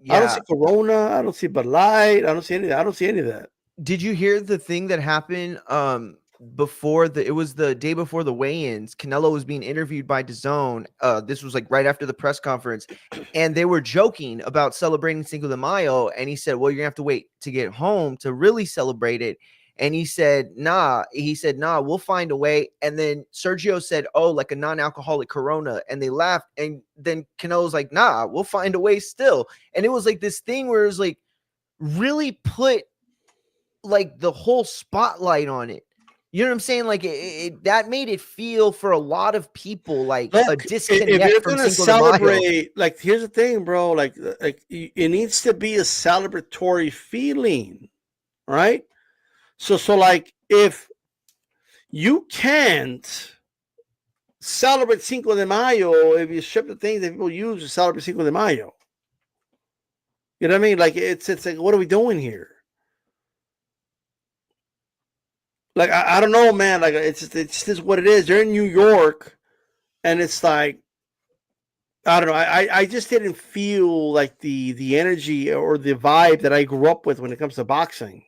Yeah. I don't see Corona. I don't see Bud Light. I don't see any of that. Did you hear the thing that happened it was the day before the weigh-ins? Canelo was being interviewed by DAZN. This was right after the press conference, and they were joking about celebrating Cinco de Mayo, and he said, well, you're gonna have to wait to get home to really celebrate it. And he said, nah, we'll find a way. And then Sergio said, oh, like a non-alcoholic Corona, and they laughed. And then Canelo's like, nah, we'll find a way still. And it was this thing where it was really put the whole spotlight on it. You know what I'm saying? That made it feel for a lot of people a disconnect. If you're from gonna Cinco de Mayo. celebrate, here's the thing, bro. It needs to be a celebratory feeling, right? So if you can't celebrate Cinco de Mayo, if you strip the things that people use to celebrate Cinco de Mayo, you know what I mean? It's what are we doing here? I don't know, man. It's just what it is. They're in New York, and it's I don't know. I just didn't feel the energy or the vibe that I grew up with when it comes to boxing.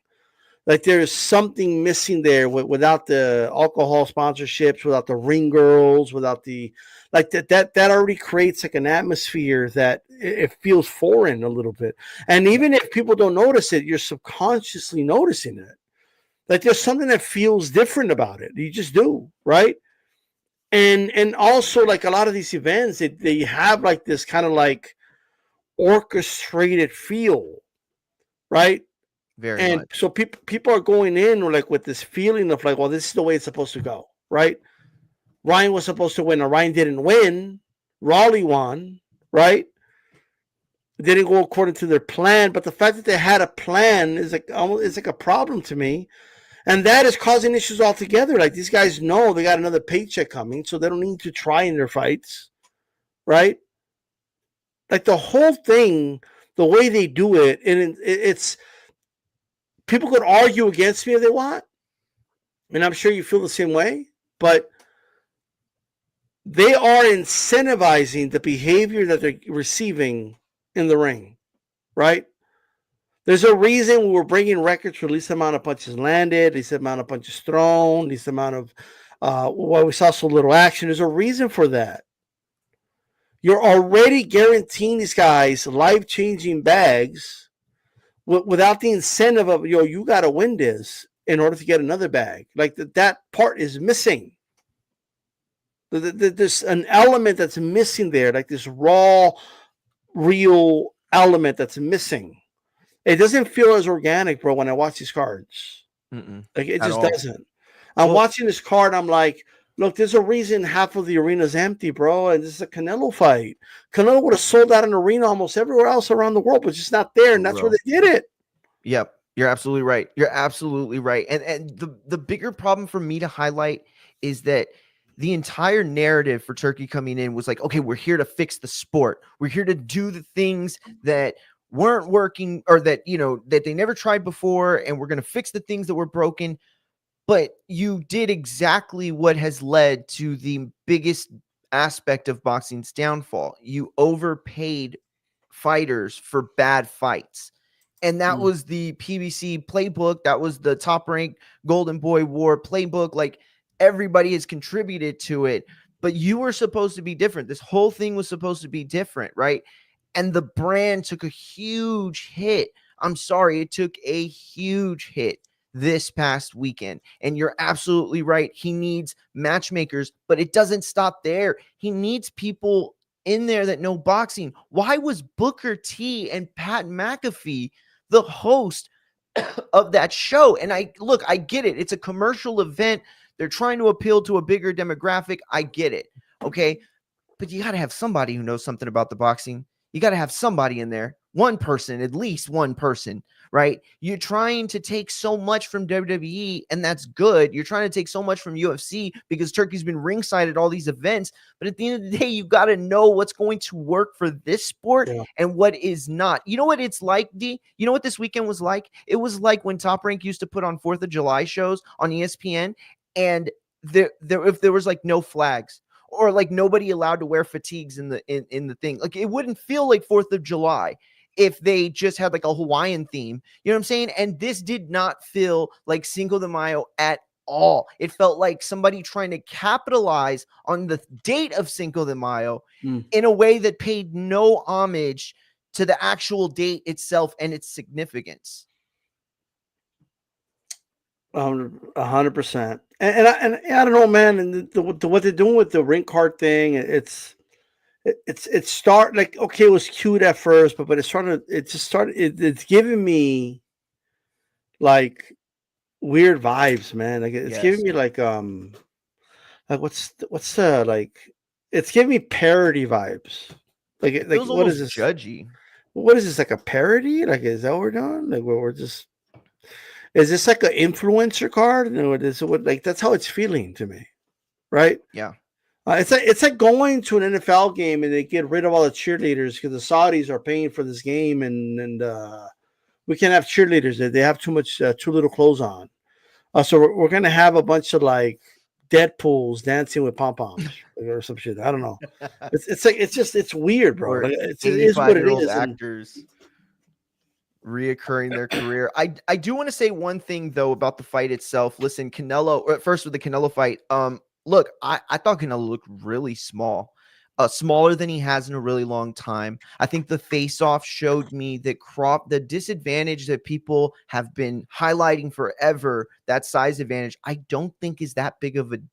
Like there's something missing there without the alcohol sponsorships, without the ring girls, without the like that already creates like an atmosphere that it feels foreign a little bit. And even if people don't notice it, you're subconsciously noticing it. Like there's something that feels different about it. You just do, right? And also like a lot of these events, they have like this kind of like orchestrated feel, right? Very And much. so people are going in like with this feeling of like, well, this is the way it's supposed to go, right? Ryan was supposed to win, or Ryan didn't win. Raleigh won, right? It didn't go according to their plan, but the fact that they had a plan is like almost it's like a problem to me, and that is causing issues altogether. Like these guys know they got another paycheck coming, so they don't need to try in their fights, right? Like the whole thing, the way they do it, and it's people could argue against me if they want, and I'm sure you feel the same way, but they are incentivizing the behavior that they're receiving in the ring, right? There's a reason we're bringing records for least amount of punches landed, least amount of punches thrown, least amount of why we saw so little action. There's a reason for that. You're already guaranteeing these guys life-changing bags without the incentive of, you got to win this in order to get another bag. Like that part is missing. There's an element that's missing there, like this raw, real element that's missing. It doesn't feel as organic, bro, when I watch these cards. Like it just doesn't. I'm watching this card, I'm like, look, there's a reason half of the arena's empty, bro, and this is a Canelo fight. Canelo would have sold out an arena almost everywhere else around the world, but just not there, and that's where they did it. Yep, you're absolutely right. You're absolutely right. And the bigger problem for me to highlight is that the entire narrative for Turkey coming in was like, okay, we're here to fix the sport. We're here to do the things that weren't working, or that, that they never tried before, and we're going to fix the things that were broken. But you did exactly what has led to the biggest aspect of boxing's downfall. You overpaid fighters for bad fights. And that was the PBC playbook. That was the Top Rank Golden Boy War playbook. Like, everybody has contributed to it, but you were supposed to be different. This whole thing was supposed to be different, right? And the brand took a huge hit. I'm sorry, it took a huge hit this past weekend. And you're absolutely right. He needs matchmakers, but it doesn't stop there. He needs people in there that know boxing. Why was Booker T and Pat McAfee the host of that show? And I get it. It's a commercial event. They're trying to appeal to a bigger demographic. I get it. Okay. But you got to have somebody who knows something about the boxing. You got to have somebody in there. One person, at least one person, right? You're trying to take so much from WWE, and that's good. You're trying to take so much from UFC because Turkey's been ringside at all these events. But at the end of the day, you got to know what's going to work for this sport and what is not. You know what it's like, D? You know what this weekend was like? It was like when Top Rank used to put on 4th of July shows on ESPN, and if there was like no flags, or like nobody allowed to wear fatigues in the thing, like it wouldn't feel like 4th of July if they just had like a Hawaiian theme. You know what I'm saying? And this did not feel like Cinco de Mayo at all. It felt like somebody trying to capitalize on the date of Cinco de Mayo in a way that paid no homage to the actual date itself and its significance. 100%. And I don't know, man. And what they're doing with the ring card thing, it's like, okay, it was cute at first, but it's giving me like weird vibes, man. Like it's giving me like what's the like, it's giving me parody vibes. Like what is this? Judgy. What is this, like a parody? Like, is that what we're doing? Like we're just. Is this like an influencer card? No, like that's how it's feeling to me, right? Yeah. It's like going to an NFL game and they get rid of all the cheerleaders because the Saudis are paying for this game, and we can't have cheerleaders there. They have too little clothes on. So we're gonna have a bunch of like Deadpools dancing with pom poms or some shit. I don't know. It's weird, bro. Like, it is what it is. Actors. reoccurring their career. I do want to say one thing though about the fight itself. Listen, Canelo, first with the Canelo fight. Look, I thought Canelo looked really small. Smaller than he has in a really long time. I think the face-off showed me that the disadvantage that people have been highlighting forever, that size advantage, I don't think is that big of an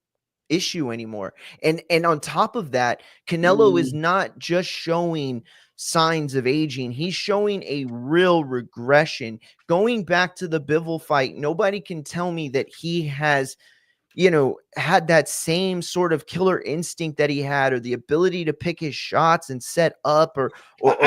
issue anymore. And on top of that, Canelo is not just showing signs of aging. He's showing a real regression. Going back to the Bivol fight, nobody can tell me that he has had that same sort of killer instinct that he had, or the ability to pick his shots and set up, or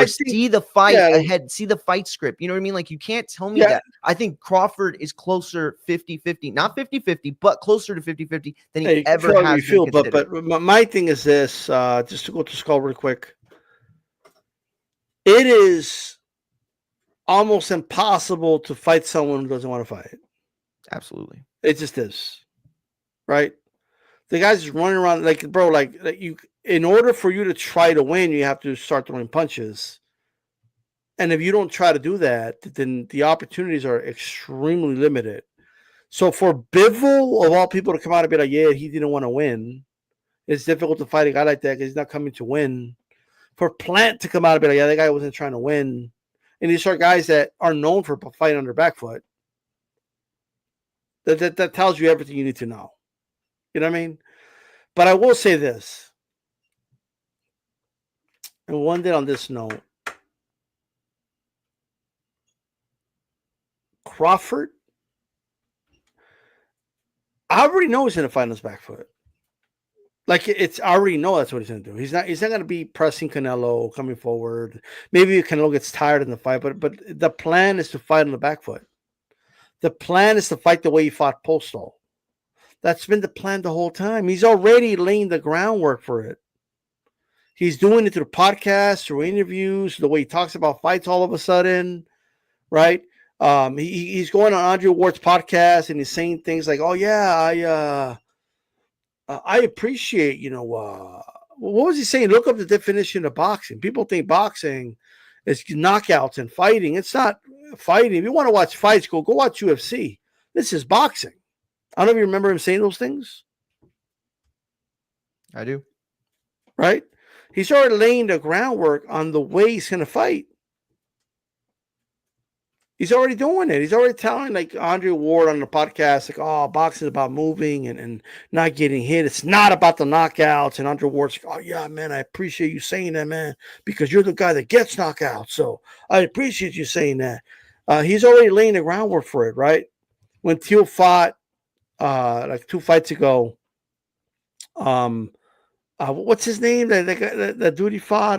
see the fight ahead, see the fight script. You know what I mean? Like, you can't tell me that. I think Crawford is closer 50-50, not 50-50, but closer to 50-50 than he ever has been considered. But my thing is this, just to go to Skull real quick. It is almost impossible to fight someone who doesn't want to fight. Absolutely. It just is. Right? The guy's just running around like, bro, like you, in order for you to try to win, you have to start throwing punches. And if you don't try to do that, then the opportunities are extremely limited. So for Bivol, of all people, to come out and be like, yeah, he didn't want to win, it's difficult to fight a guy like that because he's not coming to win. For Plant to come out and be like, yeah, that guy wasn't trying to win. And these are guys that are known for fighting on their back foot. That tells you everything you need to know. You know what I mean? But I will say this. And one day on this note, Crawford, I already know he's going to fight on his back foot. Like, it's I already know that's what he's going to do. He's not going to be pressing Canelo, coming forward. Maybe Canelo gets tired in the fight, but the plan is to fight on the back foot. The plan is to fight the way he fought Postol. That's been the plan the whole time. He's already laying the groundwork for it. He's doing it through podcasts, through interviews, the way he talks about fights all of a sudden, right? He's going on Andre Ward's podcast and he's saying things like, "Oh yeah, I appreciate, what was he saying? Look up the definition of boxing. People think boxing is knockouts and fighting. It's not fighting. If you want to watch fights, go watch UFC. This is boxing." I don't know if you remember him saying those things. I do. Right? He started laying the groundwork on the way he's going to fight. He's already doing it. He's already telling, like, Andre Ward on the podcast, like, oh, boxing is about moving and not getting hit. It's not about the knockouts. And Andre Ward's like, oh, yeah, man, I appreciate you saying that, man, because you're the guy that gets knockouts. So I appreciate you saying that. He's already laying the groundwork for it, right? When Teal fought, like 2 fights ago, what's his name? That dude he fought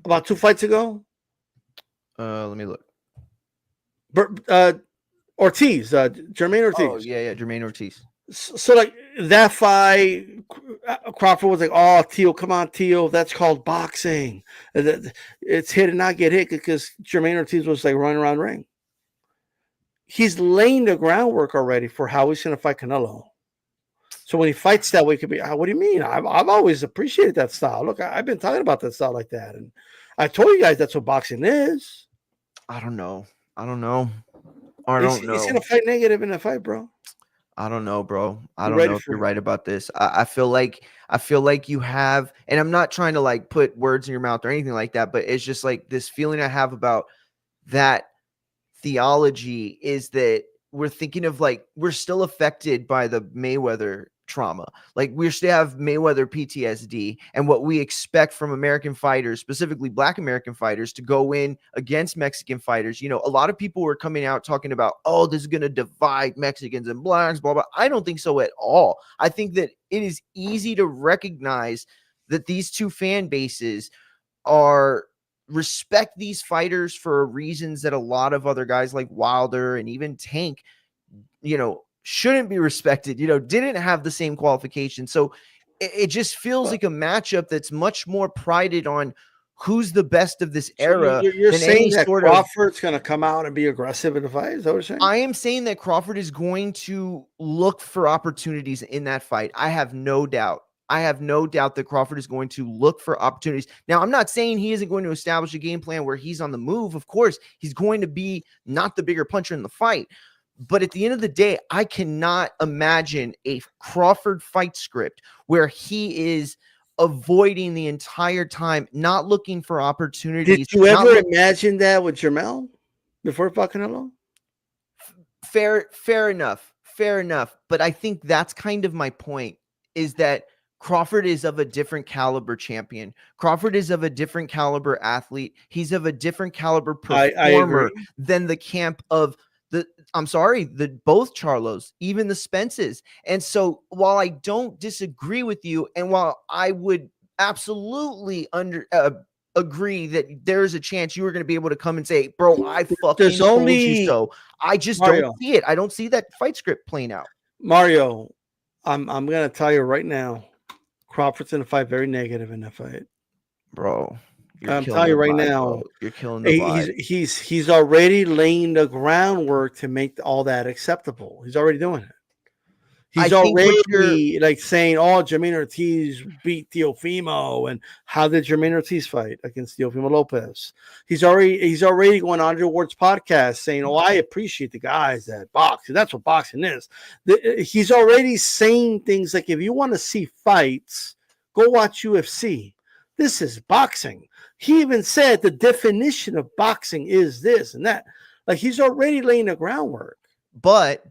about 2 fights ago. Let me look. Ortiz, Jermaine Ortiz. Oh yeah, Jermaine Ortiz. So like that fight, Crawford was like, "Oh, Teal, come on, Teal. That's called boxing. It's hit and not get hit," because Jermaine Ortiz was like running around the ring. He's laying the groundwork already for how he's going to fight Canelo. So when he fights that way, it could be, what do you mean? I've always appreciated that style. Look, I've been talking about that style like that. And I told you guys that's what boxing is. I don't know. He's going to fight negative in a fight, bro. I don't know, bro. I don't know if you're right about this. I feel like you have, and I'm not trying to like put words in your mouth or anything like that, but it's just like this feeling I have about that theology is that we're thinking of like we're still affected by the Mayweather trauma. Like we still have Mayweather PTSD, and what we expect from American fighters, specifically Black American fighters, to go in against Mexican fighters. A lot of people were coming out talking about, oh, this is going to divide Mexicans and Blacks, blah, blah. I don't think so at all. I think that it is easy to recognize that these two fan bases respect these fighters for reasons that a lot of other guys like Wilder and even Tank, shouldn't be respected, didn't have the same qualifications. So it just feels like a matchup that's much more prided on who's the best of this era. So you're saying that Crawford's going to come out and be aggressive in the fight? Is that what you're saying? I am saying that Crawford is going to look for opportunities in that fight. I have no doubt. I have no doubt that Crawford is going to look for opportunities. Now, I'm not saying he isn't going to establish a game plan where he's on the move. Of course, he's going to be not the bigger puncher in the fight. But at the end of the day, I cannot imagine a Crawford fight script where he is avoiding the entire time, not looking for opportunities. Did you ever imagine that with Jermell before Canelo? Fair enough. But I think that's kind of my point, is that Crawford is of a different caliber champion. Crawford is of a different caliber athlete. He's of a different caliber performer than the camp of both Charlos, even the Spences. And so while I don't disagree with you, and while I would absolutely agree that there's a chance you were going to be able to come and say, bro, I fucking told you so, I just don't see it. I don't see that fight script playing out. Mario, I'm going to tell you right now, Crawford's going to fight very negative in that fight. Bro. I'm telling you right now, bro. You're killing the vibe. He's already laying the groundwork to make all that acceptable. He's already doing it. He's already like saying, "Oh, Jermaine Ortiz beat Teofimo," and how did Jermaine Ortiz fight against Teofimo Lopez? He's already going on Andre Ward's podcast saying, "Oh, I appreciate the guys that box. That's what boxing is." He's already saying things like, "If you want to see fights, go watch UFC. This is boxing." He even said the definition of boxing is this and that. Like, he's already laying the groundwork. But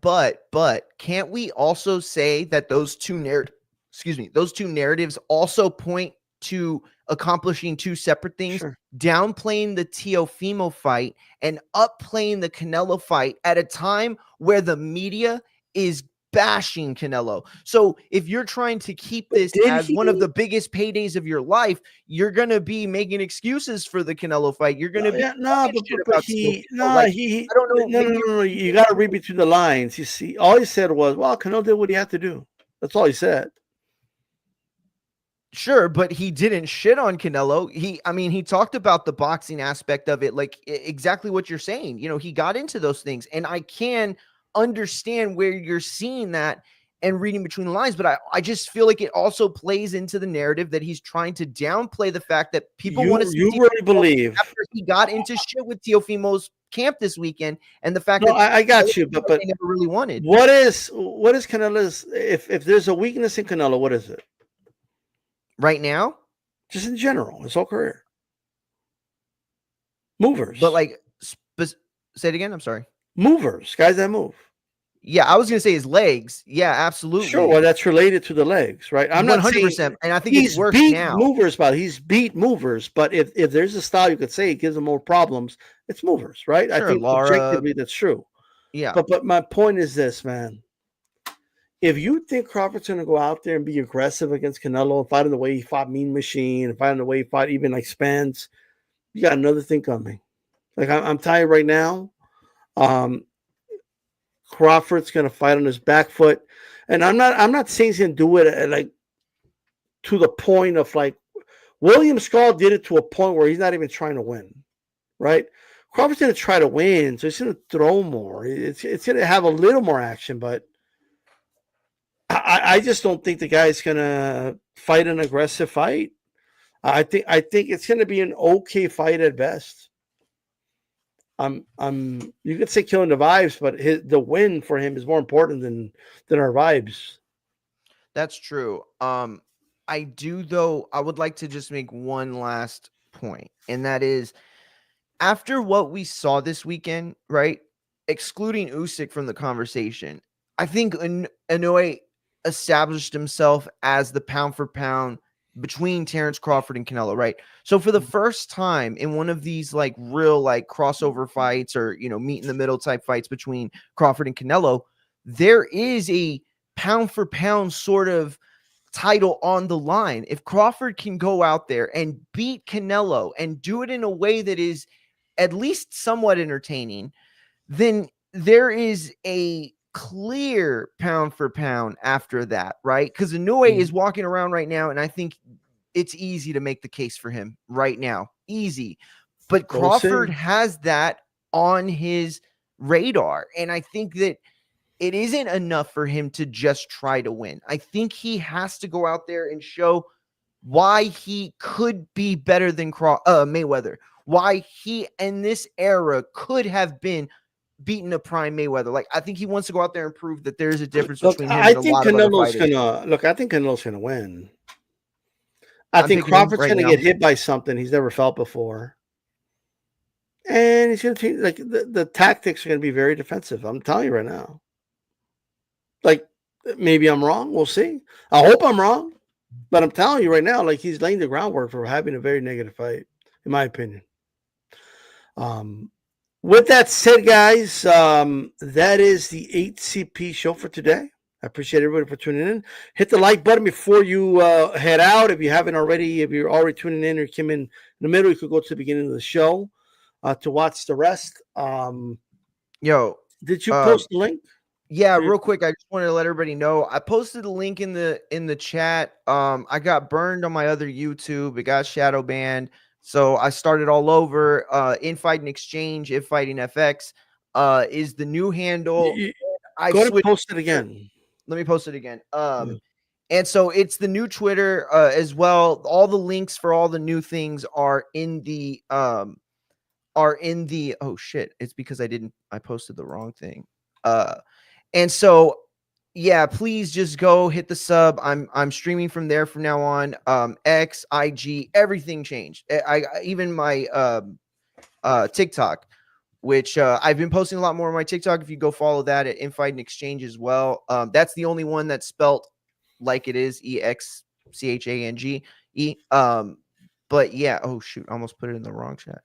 can't we also say that those two narratives also point to accomplishing two separate things? Sure. Downplaying the Teofimo fight and upplaying the Canelo fight at a time where the media is bashing Canelo. So if you're trying to keep this as one of the biggest paydays of your life, you're going to be making excuses for the Canelo fight. You're going to be I don't know. No. You got to read between the lines. You see, all he said was, "Well, Canelo did what he had to do." That's all he said. Sure, but he didn't shit on Canelo. He talked about the boxing aspect of it, like exactly what you're saying. You know, he got into those things, and I can understand where you're seeing that and reading between the lines, but I just feel like it also plays into the narrative that he's trying to downplay the fact that people want to see. You really believe after he got into shit with Teofimo's camp this weekend, and the fact that I got you, but they never really wanted. What is Canelo's? If there's a weakness in Canelo, what is it right now? Just in general, his whole career. Movers, but like, say it again. I'm sorry. Movers, guys that move. Yeah, I was going to say his legs. Yeah, absolutely. Sure, well, that's related to the legs, right? I'm 100%, and I think it's worse now. He's beat movers, but if there's a style you could say it gives him more problems, it's movers, right? Sure, I think objectively that's true. Yeah. But my point is this, man. If you think Crawford's going to go out there and be aggressive against Canelo and fight in the way he fought Mean Machine and fight in the way he fought even like Spence, you got another thing coming. Like, I'm telling you right now, Crawford's going to fight on his back foot, and I'm not saying he's going to do it like to the point of like William Skull did it to a point where he's not even trying to win, right? Crawford's going to try to win, so he's going to throw more. It's going to have a little more action, but I just don't think the guy's going to fight an aggressive fight. I think it's going to be an okay fight at best. You could say killing the vibes, but the win for him is more important than our vibes. That's true. I do, though. I would like to just make one last point, and that is, after what we saw this weekend, right, excluding Usyk from the conversation, I think Inoue established himself as the pound for pound between Terrence Crawford and Canelo, right? So for the first time in one of these like real like crossover fights or, you know, meet in the middle type fights between Crawford and Canelo, there is a pound for pound sort of title on the line. If Crawford can go out there and beat Canelo and do it in a way that is at least somewhat entertaining, then there is a clear pound for pound after that, right? Because Inoue is walking around right now, and I think it's easy to make the case for him right now. Easy. But Crawford has that on his radar. And I think that it isn't enough for him to just try to win. I think he has to go out there and show why he could be better than Mayweather, why he in this era could have been beaten a prime Mayweather. Like, I think he wants to go out there and prove that there's a difference between him and a lot of other fighters. I think Canelo's gonna win. I think Crawford's gonna get hit by something he's never felt before. And he's gonna like the tactics are gonna be very defensive. I'm telling you right now. Like, maybe I'm wrong. We'll see. I hope I'm wrong. But I'm telling you right now, like, he's laying the groundwork for having a very negative fight, in my opinion. With that said, guys, that is the 8CP show for today. I appreciate everybody for tuning in. Hit the like button before you head out. If you haven't already, if you're already tuning in or came in the middle, you could go to the beginning of the show to watch the rest. Yo, did you post the link? Yeah, real quick, I just wanted to let everybody know I posted a link in the chat. I got burned on my other YouTube. It got shadow banned, so I started all over. Infighting Exchange, Infighting FX is the new handle. I go to post it again. Let me post it again. And so it's the new Twitter as well. All the links for all the new things are in the oh shit, it's because I posted the wrong thing. And so, yeah, please just go hit the sub. I'm streaming from there from now on. X, IG, everything changed. I even my TikTok, which I've been posting a lot more on my TikTok. If you go follow that at Infighting Exchange as well. That's the only one that's spelt like it is, EXCHANGE. But yeah, oh shoot, I almost put it in the wrong chat.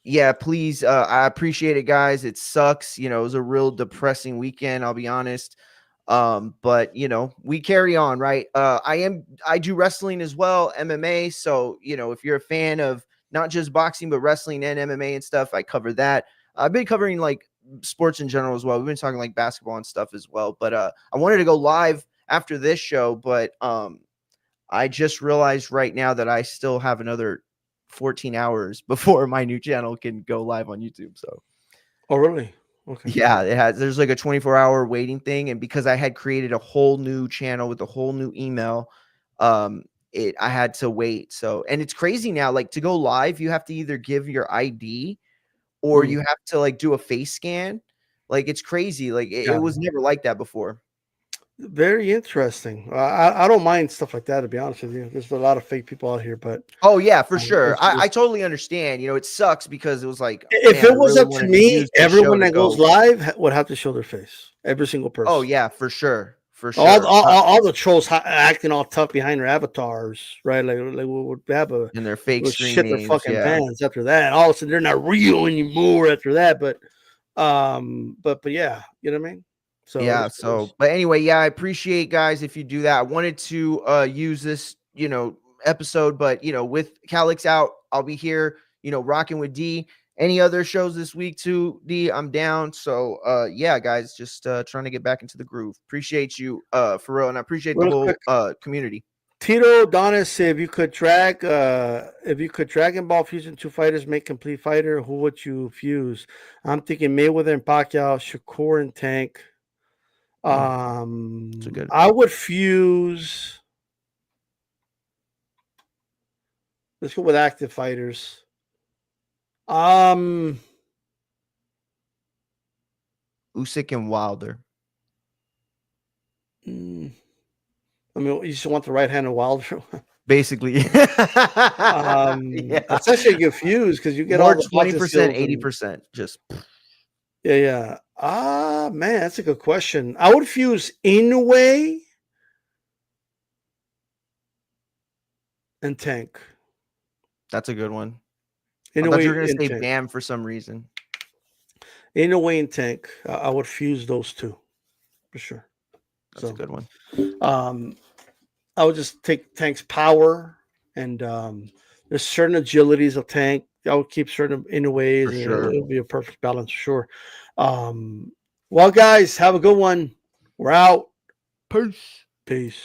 Yeah, please. I appreciate it, guys. It sucks. You know, it was a real depressing weekend, I'll be honest. But you know, we carry on, right? I do wrestling as well, MMA. So, you know, if you're a fan of not just boxing, but wrestling and MMA and stuff, I cover that. I've been covering like sports in general as well. We've been talking like basketball and stuff as well. But I wanted to go live after this show, but I just realized right now that I still have another 14 hours before my new channel can go live on YouTube. So, oh really? Okay. Yeah, there's like a 24-hour waiting thing, and because I had created a whole new channel with a whole new email, I had to wait. So, and it's crazy now. Like, to go live, you have to either give your ID or you have to like do a face scan. Like, it's crazy. Like, it was never like that before. Very interesting. I don't mind stuff like that, to be honest with you. There's a lot of fake people out here, but oh yeah, for sure. I totally understand. You know, it sucks because it was like, if it was up to me, everyone that goes live would have to show their face. Every single person. Oh yeah, for sure. For sure. All the trolls acting all tough behind their avatars, right? Like we would have and their fake shit their fucking pants after that. All of a sudden they're not real anymore after that. But yeah, you know what I mean? So yeah, but anyway, yeah, I appreciate, guys, if you do that. I wanted to use this, you know, episode, but you know, with Calix out, I'll be here, you know, rocking with D. Any other shows this week too, D? I'm down. So yeah, guys, just trying to get back into the groove. Appreciate you for real, and I appreciate the whole community. Tito Donis, if you could Dragon Ball fusion two fighters, make complete fighter, who would you fuse? I'm thinking Mayweather and Pacquiao, Shakur and Tank. I would fuse. Let's go with active fighters. Usyk and Wilder. I mean, you just want the right hand of Wilder. Basically. That's actually a good fuse because you get more all the 20%, 80%. Just yeah. Man, that's a good question. I would fuse Inoue and Tank. That's a good one. I thought you were going to say Tank. Bam for some reason. Inoue and Tank. I would fuse those two for sure. That's a good one. I would just take Tank's power and there's certain agilities of Tank. I would keep certain Inoue's. For sure. It'll be a perfect balance for sure. Well, guys, have a good one. We're out. Peace. Peace.